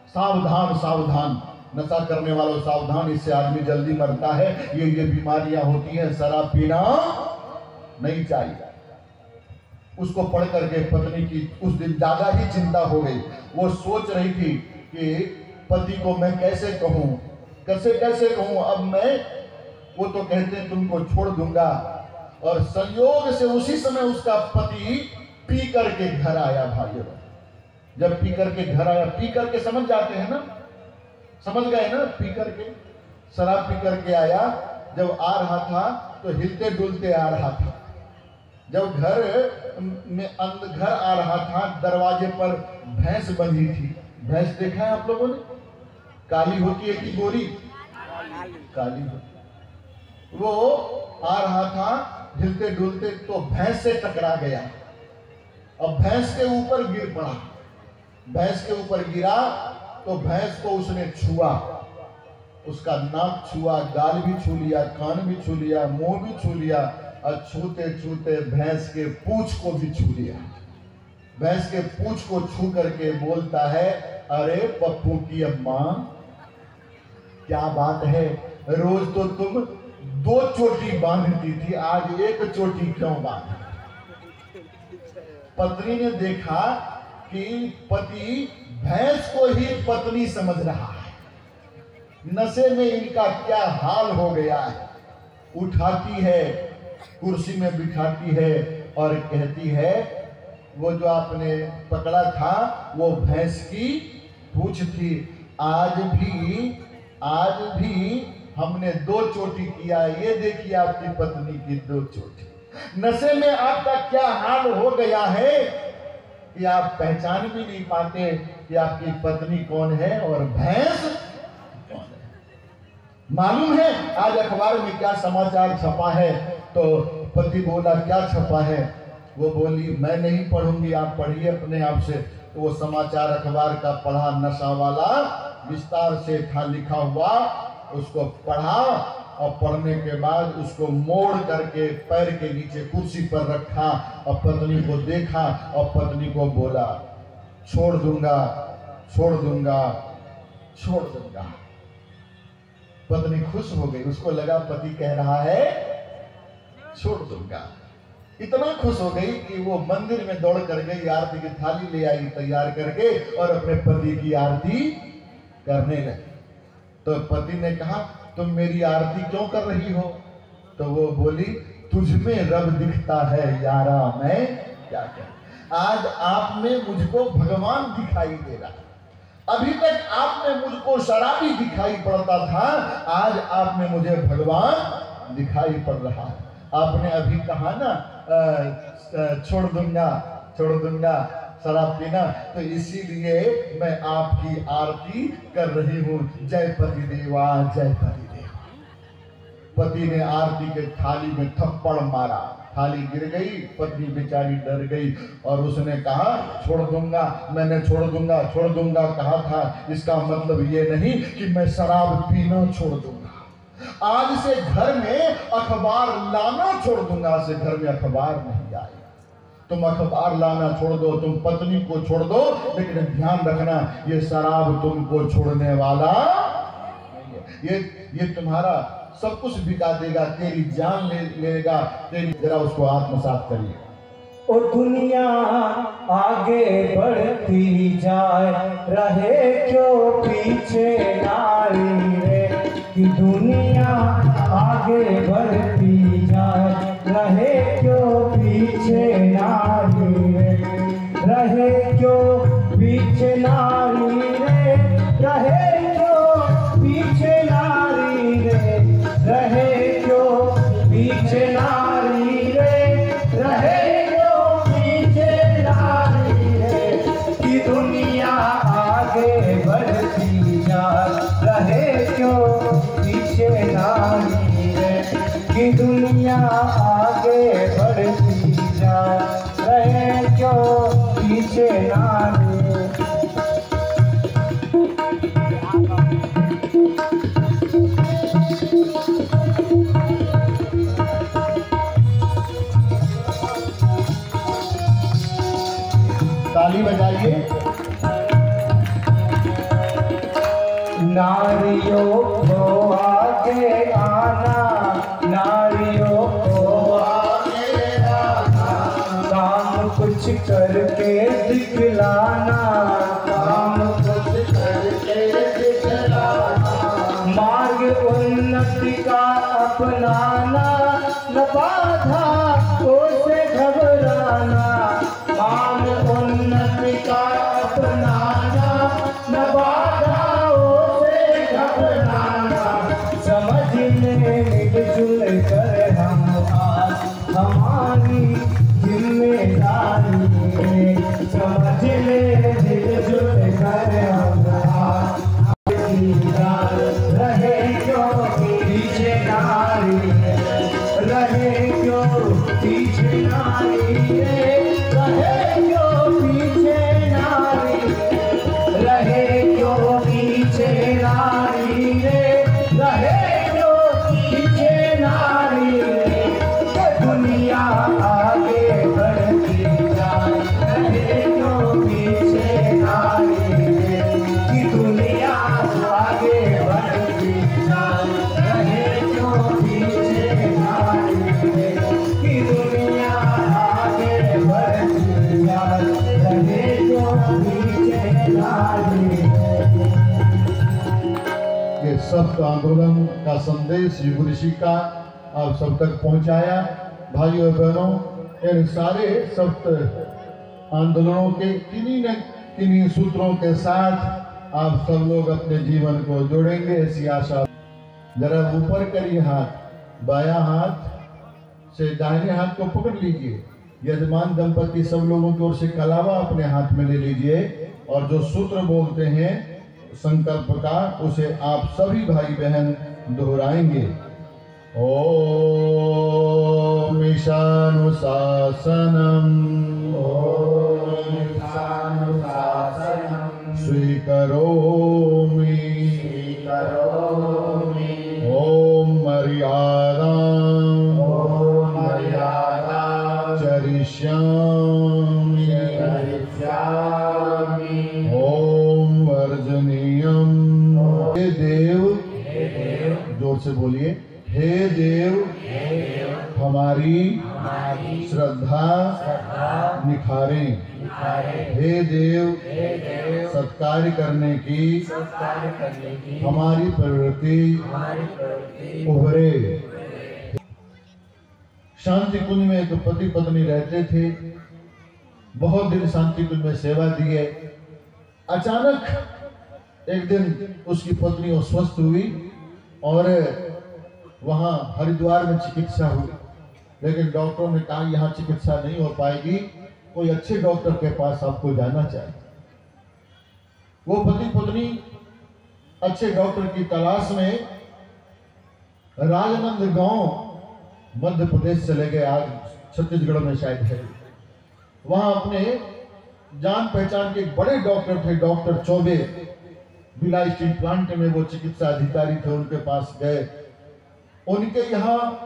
सावधान सावधान, नशा करने वालों सावधान, इससे आदमी जल्दी मरता है, ये बीमारियां होती हैं, शराब पीना नहीं चाहिए। उसको पढ़ करके पत्नी की उस दिन ज्यादा ही चिंता हो गई। वो सोच रही थी कि पति को मैं कैसे कहूं, कैसे कहूं। अब मैं, वो तो कहते हैं तुमको छोड़ दूंगा, और संयोग से उसी समय उसका पति पी करके घर आया। भाइयों, जब पी करके घर आया, पी करके समझ जाते हैं ना, समझ गए ना, पी करके शराब पी करके आया। जब आ रहा था तो हिलते डुलते आ रहा था। जब घर आ रहा था, दरवाजे पर भैंस बंधी थी। भैंस देखा है आप लोगों ने? काली होती है कि गोरी? काली होती। वो आ रहा था हिलते डुलते, तो भैंस से टकरा गया। अब भैंस के ऊपर गिर पड़ा। भैंस के ऊपर गिरा तो भैंस को उसने छुआ, उसका नाक छुआ, गाल भी छू लिया, कान भी छू लिया, मुंह भी छू लिया, और छूते छूते भैंस के पूंछ को भी छू लिया। भैंस के पूंछ को छू करके बोलता है, अरे पप्पू की अम्मा, क्या बात है, रोज तो तुम 2 चोटी बांधती थी, आज 1 चोटी क्यों बांधी? पत्नी ने देखा कि पति भैंस को ही पत्नी समझ रहा है। नशे में इनका क्या हाल हो गया है। उठाती है, कुर्सी में बिठाती है और कहती है, वो जो आपने पकड़ा था वो भैंस की पूंछ थी, आज भी हमने 2 चोटी किया, ये देखिए आपकी पत्नी की 2 चोटी। नशे में आपका क्या हाल हो गया है कि आप पहचान भी नहीं पाते कि आपकी पत्नी कौन है और भैंस कौन है। मालूम है आज अखबार में क्या समाचार छपा है? तो पति बोला, क्या छपा है? वो बोली, मैं नहीं पढ़ूंगी, आप पढ़िए अपने आप से। तो वो समाचार अखबार का पढ़ा, नशा वाला विस्तार से था लिखा हुआ, उसको पढ़ा और पढ़ने के बाद उसको मोड़ करके पैर के नीचे कुर्सी पर रखा और पत्नी को देखा और पत्नी को बोला, छोड़ दूंगा, छोड़ दूंगा, छोड़ दूंगा। पत्नी खुश हो गई, उसको लगा पति कह रहा है छोड़ दूंगा। इतना खुश हो गई कि वो मंदिर में दौड़ कर गई, आरती की थाली ले आई तैयार करके और अपने पति की आरती करने लगी। तो पति ने कहा, तुम मेरी आरती क्यों कर रही हो? तो वो बोली, तुझमें रब दिखता है यारा, मैं क्या करूं। आज आप में मुझको भगवान दिखाई दे रहा है। अभी तक आप में मुझको शराबी दिखाई पड़ता था, आज आप में मुझे भगवान दिखाई पड़ रहा है। आपने अभी कहा ना छोड़ दूंगा शराब पीना, तो इसीलिए मैं आपकी आरती कर रही हूँ। जय पति देवा, जय पति देवा। पति ने आरती के थाली में थप्पड़ मारा, थाली गिर गई, पत्नी बेचारी डर गई और उसने कहा, छोड़ दूंगा, मैंने छोड़ दूंगा कहा था, इसका मतलब ये नहीं कि मैं शराब पीना छोड़ दूंगा। आज से घर में अखबार लाना छोड़ दूंगा, आज से घर में अखबार नहीं आएगा। तुम अखबार लाना छोड़ दो, तुम पत्नी को छोड़ दो, लेकिन ध्यान रखना ये शराब तुमको छोड़ने वाला नहीं है। ये तुम्हारा सब कुछ बिका देगा, तेरी जान ले लेगा। तेरी, जरा उसको आत्मसात करिए। ओ दुनिया आगे बढ़ती जाए, रहे क्यों पीछे नारी रे। कि दुनिया आगे बढ़ती जाए, रहे क्यों पीछे नारी रे। रहे क्यों पीछे नारी रे, रहे क्यों पीछे नारी रे। रहे क्यों पीछे नारी रे, रहे क्यों पीछे नारी रे। कि दुनिया आगे बढ़ती जाए, रहे क्यों पीछे नारी रे। कि दुनिया आगे बढ़ती जाए, रहे क्यों पीछे नारी रे। ताली बजाइए। नारियों को आगे आना, नारियों को आगे आना। काम कुछ करके दिखलाना, काम कुछ करके दिखलाना। मार्ग उन्नति का अपनाना, न बाधा से घबराना। मार्ग उन्नति का अपनाना, न बाधाओं से घबराना। समझ में मिलजुल कर हम आज हमारी जिम्मेदारी है। समझ में मिलजुल कर हम आज रहे क्यों पीछे नारी, रहे क्यों पीछे नारी रे। रहे क्यों पीछे नारी, रहे क्यों पीछे नारी रे। रहे क्यों पीछे नारी रे। दुनिया आगे बढ़ती जाए, रहे क्यों पीछे नारी रे। कि दुनिया आगे बढ़ती जाए, रहे क्यों पीछे नारी रे। कि दुनिया आगे बढ़ती जाए, रहे क्यों पीछे नारी रे। ये सख्त आंदोलन का संदेश युग ऋषि का आप सब तक पहुंचाया। भाइयों बहनों, इन सारे सख्त आंदोलनों के किन्हीं सूत्रों के साथ आप सब लोग अपने जीवन को जोड़ेंगे, ऐसी आशा। जरा ऊपर करिए हाथ, बायां हाथ से दाहिने हाथ को पकड़ लीजिए। यजमान दंपति सब लोगों की ओर से कलावा अपने हाथ में ले लीजिए और जो सूत्र बोलते हैं संकल्प का, उसे आप सभी भाई बहन दोहराएंगे। ओम ईशानुशासनम, ओम ईशानुशासनम स्वीकरोमि, स्वीकरोमि। ओम मर्यादां, ओम मर्यादां चरिष्यामि, चरिष्यामि। ओम वर्जनीयम। हे देव, जोर से बोलिए, हे देव, हमारी श्रद्धा निखारें। हे देव, सत्कार्य करने की हमारी प्रवृत्ति उभरे। शांति कुंज में एक पति पत्नी रहते थे। बहुत दिन शांति कुंज में सेवा दी है। अचानक एक दिन उसकी पत्नी अस्वस्थ हुई और वहां हरिद्वार में चिकित्सा हुई, लेकिन डॉक्टरों ने कहा यहाँ चिकित्सा नहीं हो पाएगी, कोई अच्छे डॉक्टर के पास आपको जाना चाहिए। वो पति पत्नी अच्छे डॉक्टर की तलाश में राजनंद गांव मध्य प्रदेश चले गए, आज छत्तीसगढ़ में शायद है। वहां अपने जान पहचान के एक बड़े डॉक्टर थे, doctor Choubey, Bhilai steel plant में वो चिकित्सा अधिकारी थे, उनके पास गए। उनके यहाँ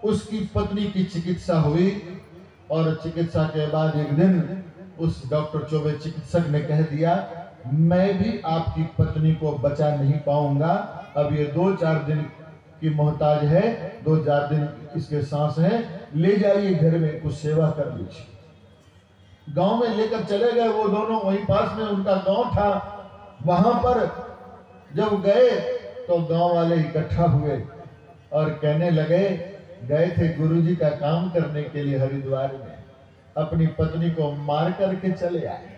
उसकी पत्नी की चिकित्सा हुई और चिकित्सा के बाद एक दिन उस डॉक्टर चौबे चिकित्सक ने कह दिया, मैं भी आपकी पत्नी को बचा नहीं पाऊंगा, अब ये 2-4 दिन की मोहताज है, 2-4 दिन इसके सांस है, ले जाइए घर में कुछ सेवा कर लीजिए। गांव में लेकर चले गए। वो दोनों वहीं पास में उनका गांव था। वहां पर जब गए तो गांव वाले इकट्ठा हुए और कहने लगे, गए थे गुरुजी का काम करने के लिए हरिद्वार में, अपनी पत्नी को मार करके चले आए।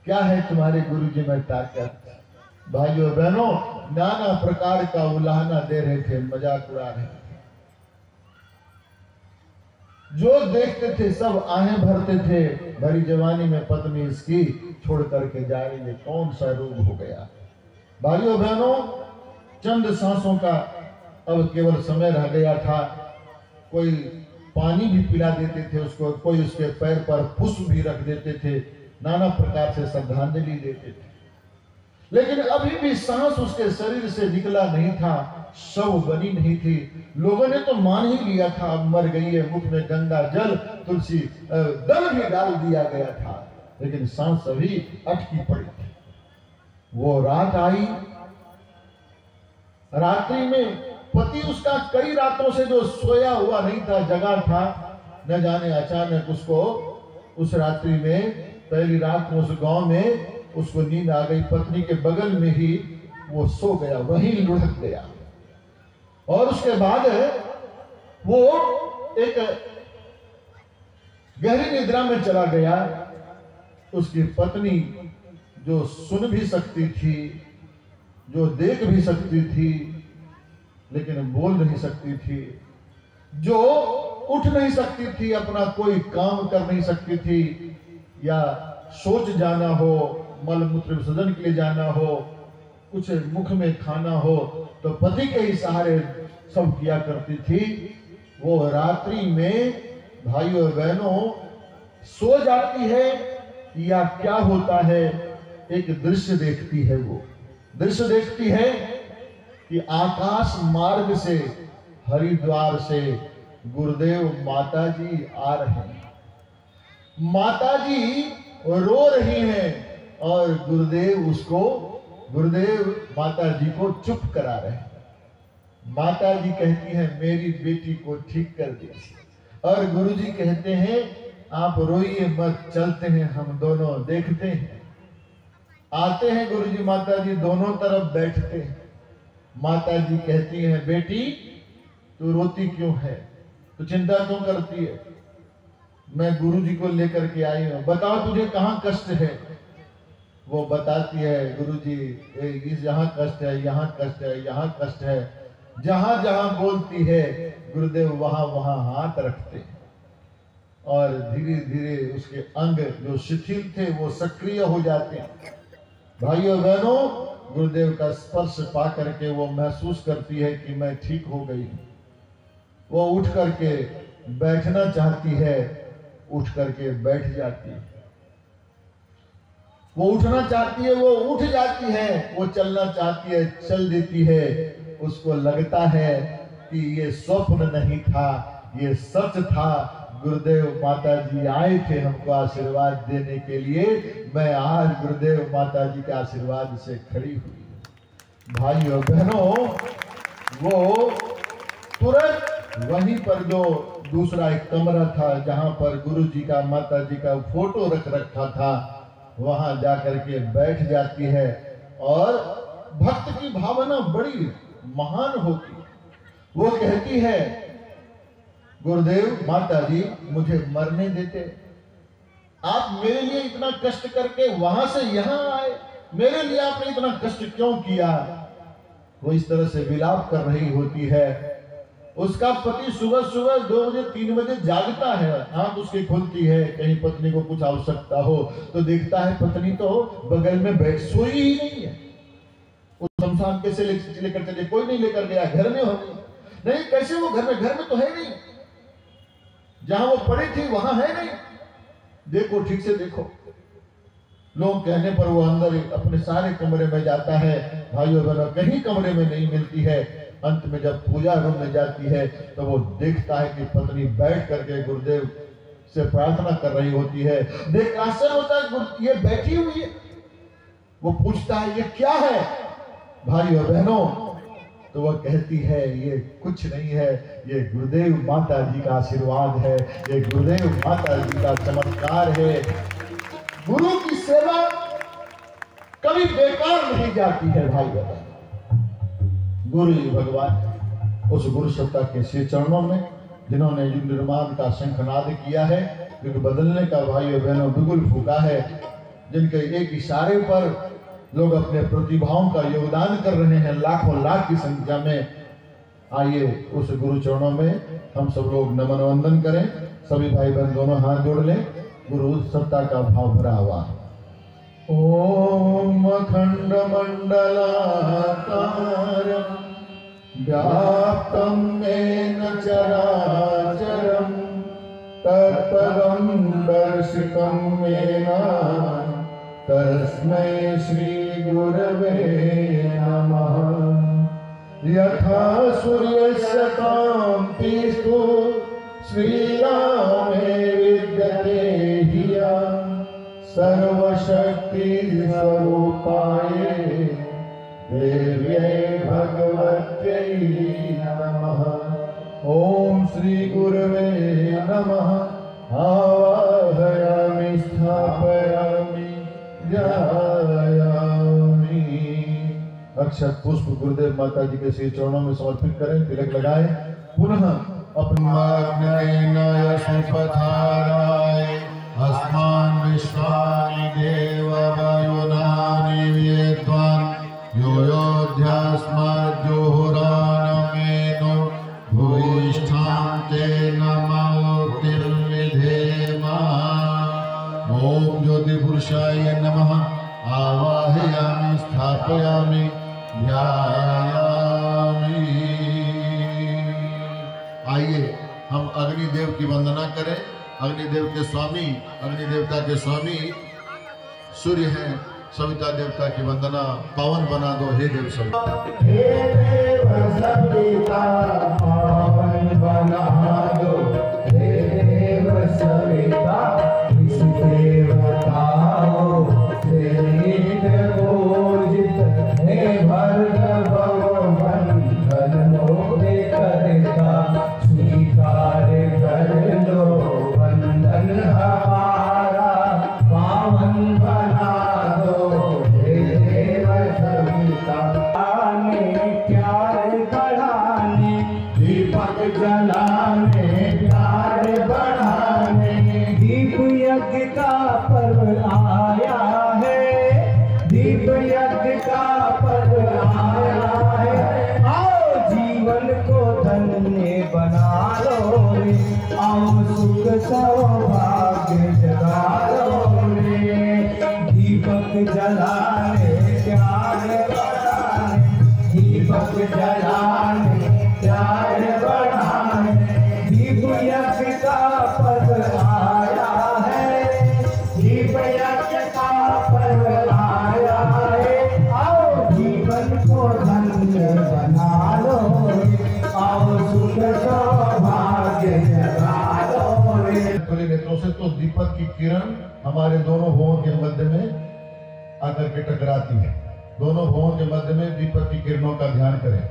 क्या है तुम्हारे गुरुजी में ताकत? भाइयों बहनों, नाना प्रकार का उलाहना दे रहे थे, मजाक उड़ा रहे थे। जो देखते थे सब आहें भरते थे, भरी जवानी में पत्नी इसकी छोड़ करके जा रही है, कौन सा रोग हो गया। भाइयों बहनों, चंद सांसों का अब केवल समय रह गया था। कोई पानी भी पिला देते थे उसको, कोई उसके पैर पर पुष्प भी रख देते थे, नाना प्रकार से श्रद्धांजलि देते थे। लेकिन अभी भी सांस उसके शरीर से निकला नहीं था, शव बनी नहीं थी। लोगों ने तो मान ही लिया था अब मर गई है, मुख में गंगा जल तुलसी दल भी डाल दिया गया था, लेकिन सांस अभी अटकी पड़ी थी। वो रात आई, रात्रि में पति उसका कई रातों से जो सोया हुआ नहीं था, जगा था, न जाने अचानक उसको उस रात्रि में, पहली रात में उस गांव में उसको नींद आ गई। पत्नी के बगल में ही वो सो गया, वहीं लुढ़क गया। और उसके बाद वो एक गहरी निद्रा में चला गया। उसकी पत्नी जो सुन भी सकती थी, जो देख भी सकती थी, लेकिन बोल नहीं सकती थी, जो उठ नहीं सकती थी, अपना कोई काम कर नहीं सकती थी, या सोच जाना हो, मल मूत्र विसर्जन के लिए जाना हो, कुछ मुख में खाना हो, तो पति के ही सहारे सब किया करती थी। वो रात्रि में भाइयों बहनों सो जाती है या क्या होता है, एक दृश्य देखती है। वो दृश्य देखती है कि आकाश मार्ग से, हरिद्वार से गुरुदेव माता जी आ रहे हैं। माता जी रो रही हैं और गुरुदेव माता जी को चुप करा रहे हैं। माता जी कहती हैं, मेरी बेटी को ठीक कर दीजिए, और गुरुजी कहते हैं, आप रोइए मत, चलते हैं हम दोनों, देखते हैं। आते हैं गुरुजी माता जी दोनों तरफ बैठते हैं। माता जी कहती हैं, बेटी तू रोती क्यों है, तू चिंता क्यों करती है? मैं गुरुजी को लेकर के आई हूं, बताओ तुझे कहाँ कष्ट है। वो बताती है, गुरुजी इस यहाँ कष्ट है, यहाँ कष्ट है, यहाँ कष्ट है। जहां जहां बोलती है गुरुदेव वहां वहां हाथ रखते हैं, और धीरे धीरे उसके अंग जो शिथिल थे वो सक्रिय हो जाते हैं। भाइयों बहनों, गुरुदेव का स्पर्श पा करके वो महसूस करती है कि मैं ठीक हो गई। वो उठ करके बैठना चाहती है, उठ करके बैठ जाती है। वो उठना चाहती है, वो उठ जाती है। वो चलना चाहती है, चल देती है। उसको लगता है कि ये स्वप्न नहीं था, ये सच था। गुरुदेव माता जी आए थे हमको आशीर्वाद देने के लिए। मैं आज गुरुदेव माता जी के आशीर्वाद से खड़ी हुई। भाइयों बहनों, वो तुरंत वहीं पर जो दूसरा एक कमरा था जहां पर गुरु जी का, माता जी का फोटो रख रखा था, वहां जाकर के बैठ जाती है। और भक्त की भावना बड़ी महान होती। वो कहती है, गुरुदेव माता जी मुझे मरने देते, आप मेरे लिए इतना कष्ट करके वहां से यहां आए, मेरे लिए आपने इतना कष्ट क्यों किया? वो इस तरह से विलाप कर रही होती है। उसका पति सुबह सुबह 2 बजे 3 बजे जागता है, आंख उसकी खुलती है, कहीं पत्नी को कुछ आवश्यकता हो तो देखता है पत्नी तो बगल में बैठ सोई ही नहीं है। उस शमशान कैसे लेकर चले, कोई नहीं लेकर गया, घर में होगी नहीं, कैसे वो घर में तो है नहीं, जहां वो पड़ी थी वहां है नहीं। देखो ठीक से देखो। लोग कहने पर वो अंदर अपने सारे कमरे में जाता है। भाइयों बहनों, कहीं कमरे में नहीं मिलती है। अंत में जब पूजा रूम में जाती है तो वो देखता है कि पत्नी बैठ करके गुरुदेव से प्रार्थना कर रही होती है। देख आश्चर्य होता है, ये बैठी हुई है। वो पूछता है, ये क्या है? भाइयों बहनों, तो वह कहती है ये कुछ नहीं है, ये गुरुदेव माता जी का आशीर्वाद है, ये गुरुदेव माता जी का चमत्कार है। गुरु की सेवा कभी बेकार नहीं जाती है भाई बता। गुरु ही भगवान, उस गुरु सत्ता के श्री चरणों में जिन्होंने युग निर्माण का शंखनाद किया है, युग बदलने का भाइयों बहनों बिगुल फूका है, जिनके एक इशारे पर लोग अपने प्रतिभाओं का योगदान कर रहे हैं लाखों लाख की संख्या में। आइए उस गुरु चरणों में हम सब लोग नमन वंदन करें। सभी भाई बहन दोनों हाथ जोड़ लें। गुरु सत्ता का भाव भरा हुआ। ओम अखंड मंडलाकारं व्याप्तं येन चराचरं तत्पदं दर्शितं येन तस्मै श्री गुरवे नमः। यथा सूर्यस्य कान्तिस्तु श्रीरामे विद्यते धिया सर्वशक्ति स्वरूपाय देव्यै भगवत्यै नमः। ओम श्री गुरवे नमः। आवाहयामि स्थापयामि ध्यायामि। अक्षत पुष्प गुरुदेव माता जी के श्री चरणों में समर्पित करें, तिलक लगाएं। पुनः अपमाग्नेय सुपथाराय अस्मान् विश्वानि देव वायुनानि वेद्वान् यो योऽध्यास्मद् जोहोरानमेनो भूयिष्ठां ते नमोक्तिर्विधेमा। ओम ज्योति पुरुषाय नमः। आवाहयामि स्थापयामि ध्यायामि। आइए हम अग्निदेव की वंदना करें। अग्निदेव के स्वामी, अग्निदेवता के स्वामी सूर्य हैं। सविता देवता की वंदना पावन बना दो हे देव सविता। हे देव सविता पावन बना दो, हे देव सविता इस देवताओं से नित पूजित हे भर्गव बंधन मोहे करता स्वीकार कर लो बंधन हमारा पावन बना दो हे देव सविता। प्यार बढ़ाने दीपक जलाने प्यार बढ़ाने दीप यज्ञ का पर्व आया है, दीप यज्ञ का पर्व आया है। आओ जीवन को धन्य बना लो रे, आओ सुख सौभाग्य जगा लो रे। दीपक जलाने प्यार बढ़ाने, दीपक जलाने प्यार बढ़ाने दीप यज्ञ का पर्व आया है, दीप यज्ञ का पर्व आया है। आओ जीवन को धन्य बना लो रे, आओ सुख सौभाग्य जगा लो रे। खुले नेत्रों से तो दीपक की किरण हमारे दोनों भुवों के मध्य में आकर के टकराती है। दोनों भुवों के मध्य में दीपक की किरणों का ध्यान करें।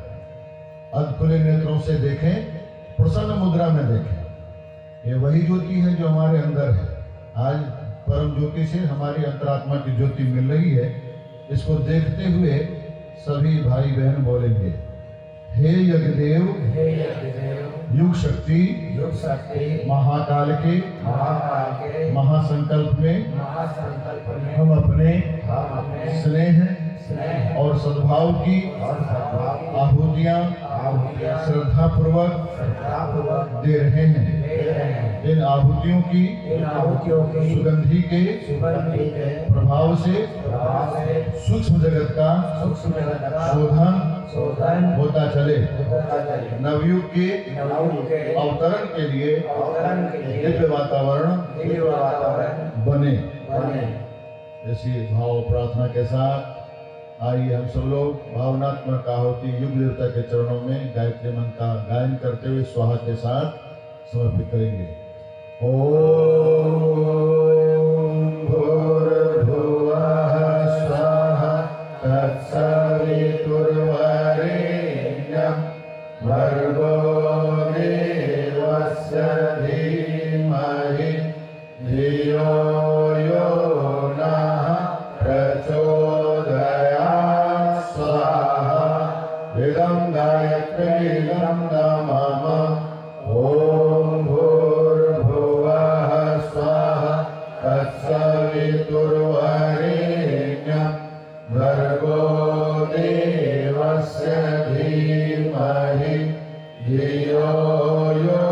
अध खुले नेत्रों से देखें, प्रसन्न मुद्रा में देखें। ये वही ज्योति है जो हमारे अंदर है। आज परम ज्योति से हमारी अंतरात्मा की ज्योति मिल रही है। इसको देखते हुए सभी भाई बहन बोलेंगे, हे यज्ञदेव, हे यज्ञदेव युग शक्ति, युग शक्ति महाकाल के महासंकल्प में हम अपने स्नेह और सद्भाव की आहुतियाँ श्रद्धा पूर्वक दे रहे हैं। इन आहुतियों की सुगंधि के प्रभाव से सूक्ष्म जगत का शोधन होता चले। नवयुग के अवतरण के लिए दिव्य वातावरण बने। ऐसी भाव प्रार्थना के साथ आइए हम सब लोग भावनात्मक आहुति युग देवता के चरणों में गायत्री मंत्र का गायन करते हुए स्वाहा के साथ समर्पित करेंगे। ओम भूर्भुवः स्वः तत्सवितुर्वरेण्यं वरेण्यं भर्गो देवस्य धीमहि धियो यो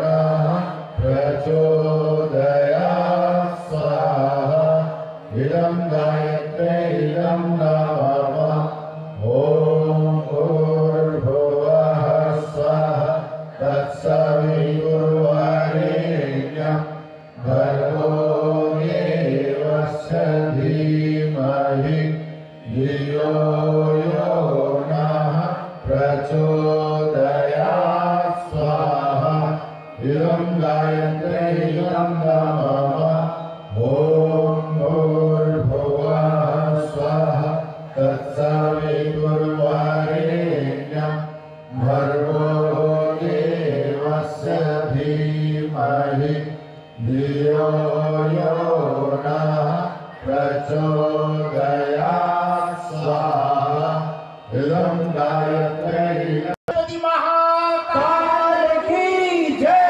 नः प्रचोदयात् स्वाहा। इदं गायत्रे इदं नमः। ॐ भूर्भुवः स्वः तत्सवितुर्वरेण्यं भर्गो देवस्य धीमहि धियो यो नः प्रचोदयात् स्वाहा। इदं गायत्रे इदं नमः। ॐ भूर्भुवः स्वः तत्सवितुर्वरेण्यं भर्गो देवस्य धीमहि धियो यो नः प्रचोदयात् स्वाहा। इदं गायत्रे अधिपति महाकाल की जय।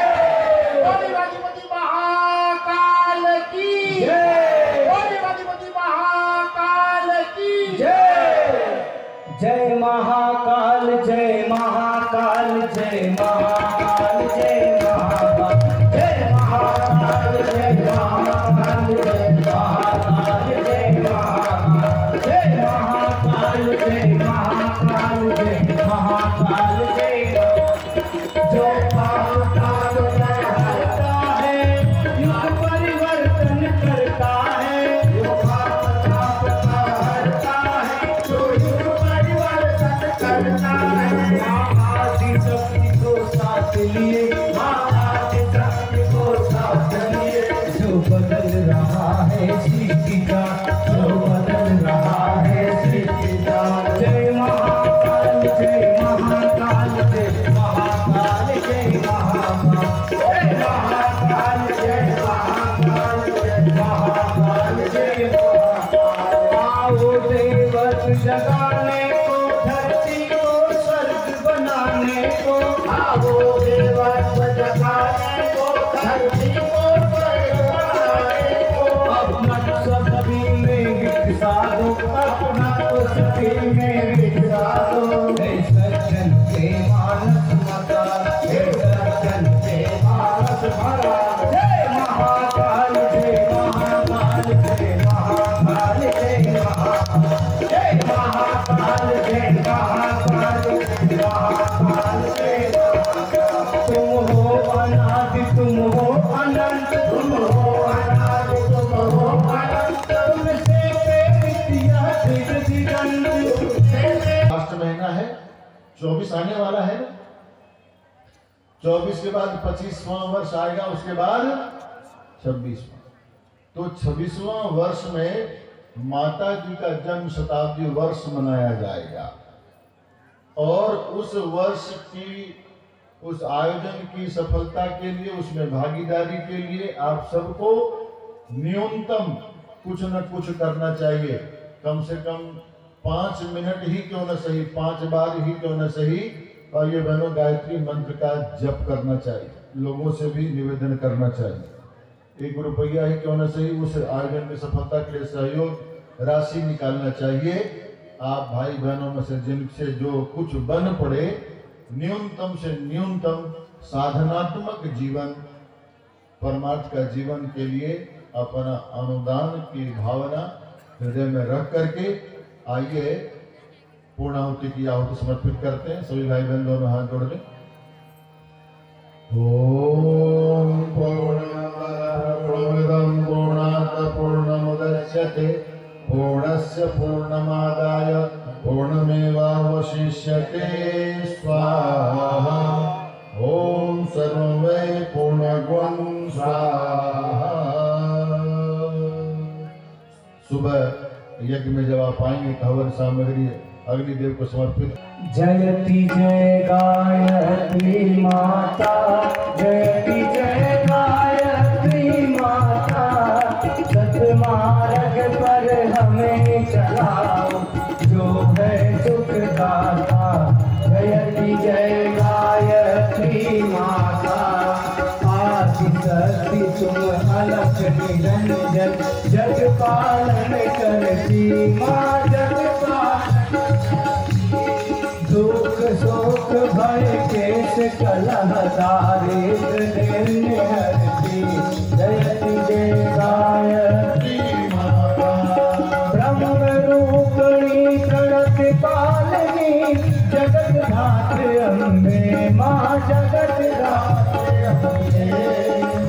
बोलिए अधिपति महाकाल की जय। बोलिए अधिपति महाकाल की जय। जय महाकाल जय महाकाल जय महाकाल जय महाकाल जय महाकाल जय महाकाल जय महाकाल जय महाकाल जय महाकाल जय महाकाल जय महाकाल जय। जो महाकाल करता है युग परिवर्तन करता है। जो महाकाल करता है जो युग परिवर्तन करता है। आदि शक्ति को साथ लिए आदि शक्ति को साथ लिए जो बदल रहा है सृष्टि का जो बदल रहा है सृष्टि का। जय महाकाल जय महाकाल जय महाकाल जय महाकाल जय महाकाल जय महाकाल जय महाकाल जय महाकाल। आओ देवत जगाने को धरती को स्वर्ग बनाने को। आओ देवत जगाने को धरती को स्वर्ग बनाने को। अपना सभी में विकसा दो अपना तो सभी में विकसा दो। हे सज्जन के मानस मता हे सज्जन के मानस भरा। जय महाकाल जय महाकाल जय महाकाल जय महाकाल जय महाकाल जय महाकाल जय महाकाल जय महाकाल। तुम हो अनादि तुम हो अनंत तुम हो अनादि तुम हो अनंत। तुमसे प्रेरित यह दिगंत। लास्ट महीना है 24 आने वाला है ना। 24 के बाद 25वां वर्ष आएगा उसके बाद 26वां। तो 26वां वर्ष में माता जी का जन्म शताब्दी वर्ष मनाया जाएगा। और उस वर्ष की उस आयोजन की सफलता के लिए उसमें भागीदारी के लिए आप सबको न्यूनतम कुछ न कुछ करना चाहिए। कम से कम 5 मिनट ही क्यों न सही 5 बार ही क्यों न सही और ये बहनों गायत्री मंत्र का जप करना चाहिए। लोगों से भी निवेदन करना चाहिए। 1 रुपया ही क्यों न सही उस आयोजन में सफलता के लिए सहयोग राशि निकालना चाहिए। आप भाई बहनों में से जिनसे जो कुछ बन पड़े न्यूनतम से न्यूनतम साधनात्मक जीवन परमार्थ का जीवन के लिए अपना अनुदान की भावना हृदय में रख करके आइए पूर्णाहुति की आहुति समर्पित करते हैं। सभी भाई बहन दोनों हाथ जोड़ लें। ओम पूर्णमदं पूर्णात् पूर्णमुदच्यते पूर्णस्य पूर्णमादाय पूर्णमेवावशिष्यते स्वाहा। ओम सर्वं वै पूर्णगुं स्वाहा। सुबह यज्ञ में जब आप आएंगे हवन सामग्री अग्निदेव को समर्पित। जयति जय गायत्री माता जयति जय गायत्री माता। सतमार्ग पर हमें चलाओ जो है सुखदाता। जयति जय गायत्री माता। आदि शक्ति तुम अलख निरंजन जग पालन पालन करती माँ जगत दुख शोक भय केश कलह दारिद्र देने हरती जयति जय गायत्री माता ब्रह्म रूपिणी प्रणति पालिनी जगत धात्री अम्बे माँ जगत धात्री अम्बे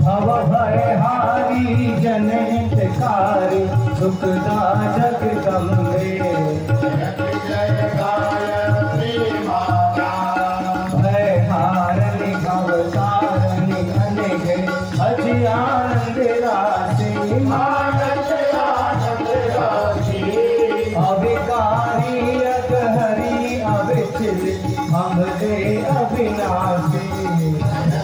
भव भय हारी जनहितकारी सुखदा जगदम्बे जय गायत्री माता भय हारनि भवतारनि अनघे अजि आनंद राशि आनंद आनंद राशि अविकारी अगहरी अविचल अम्बे अविनाशी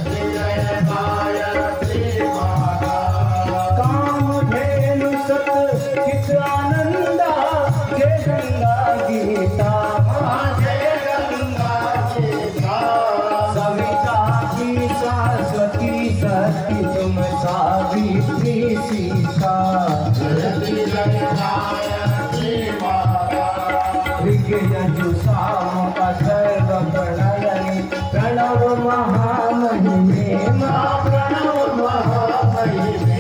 जय गायत्री माता कामधेनु सत चित आनंदा जय गंगा गीता जय गंगा गीता सविता की सरस्वती सती तुम सावित्री सीता जय गायत्री माता ऋग्यजु साम अथर्व प्रणयनि प्रणव महामहिमे प्रणव महामहिमे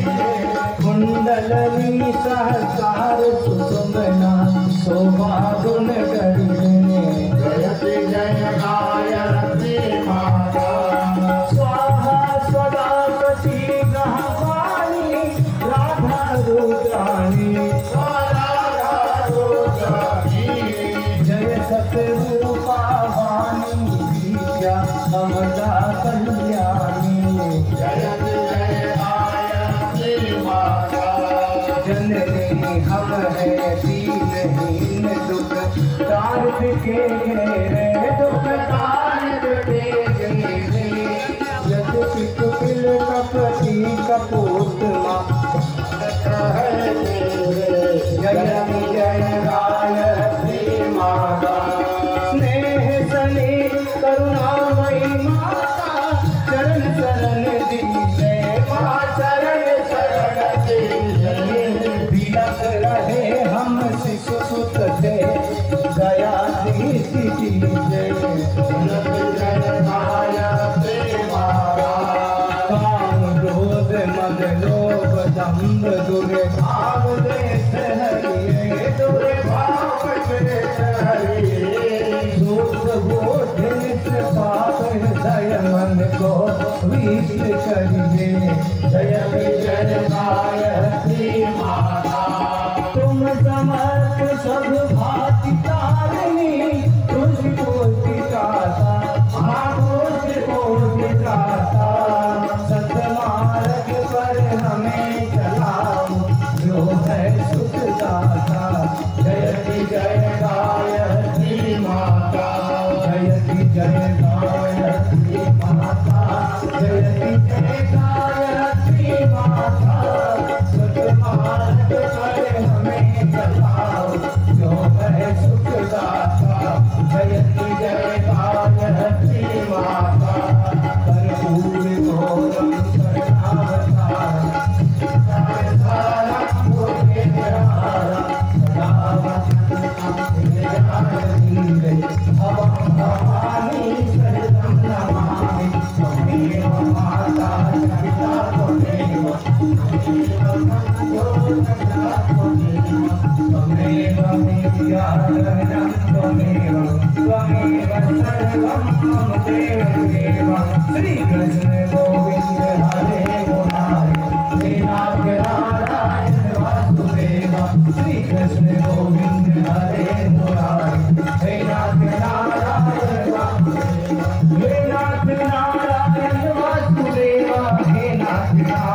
कुंडलनी सहस्र सुषुम्ना शोभा गुण गरिणे जय गायत्री माता स्वाहा सदा सती गहवाणी राधा रुद्राणी जय सतरूपा वाणी विद्या समदा कल्याणी जननी हम है दीनहीन दुख तारक के घेरे दुख तारक के घेरे यद्यपि कुटिल कपटी कपूत माँ जय जय गायत्री माता स्नेह सने करुणामयी माता चरण शरण दीजे माँ चरण शरण दीजे बिलख रहे हम शिशु सुत थे दया दीति दीजे काम क्रोध मद लोभ दंभ दुर्भाव देश हरिये दुर्भाव देश हरिये दूत बोध नित्य पाप हृदय मन को विष्ट करिए जय जय गायत्री माता तुम समर्थ सब भाति तारिणी तुझ कोटि गाता माँ कोटि कोटि गाता सतमार्ग पर हमें चलाओ जो है सुखदाता जयति जय गायत्री माता जयति जय गायत्री माता जयति जय गायत्री माता सतमार्ग पर हमें चलाओ जो है सुखदाता जयति जय गायत्री माता कर्पूर घोरम करुणावतारम सारम भोगे प्यारा सदा वसंत भवानी सरितं नमामि त्वमेव माता पिता त्वमेव त्वमेव विद्याधरं त्वमेव त्वमेव सर्वं मम देव श्री कृष्ण गोविंद हरे मुरारे हे नारायण वासुदेव श्री कृष्ण गोविंद हरे मुरारे हे नारायण वासुदेव हे नारायण वासुदेव हे नारायण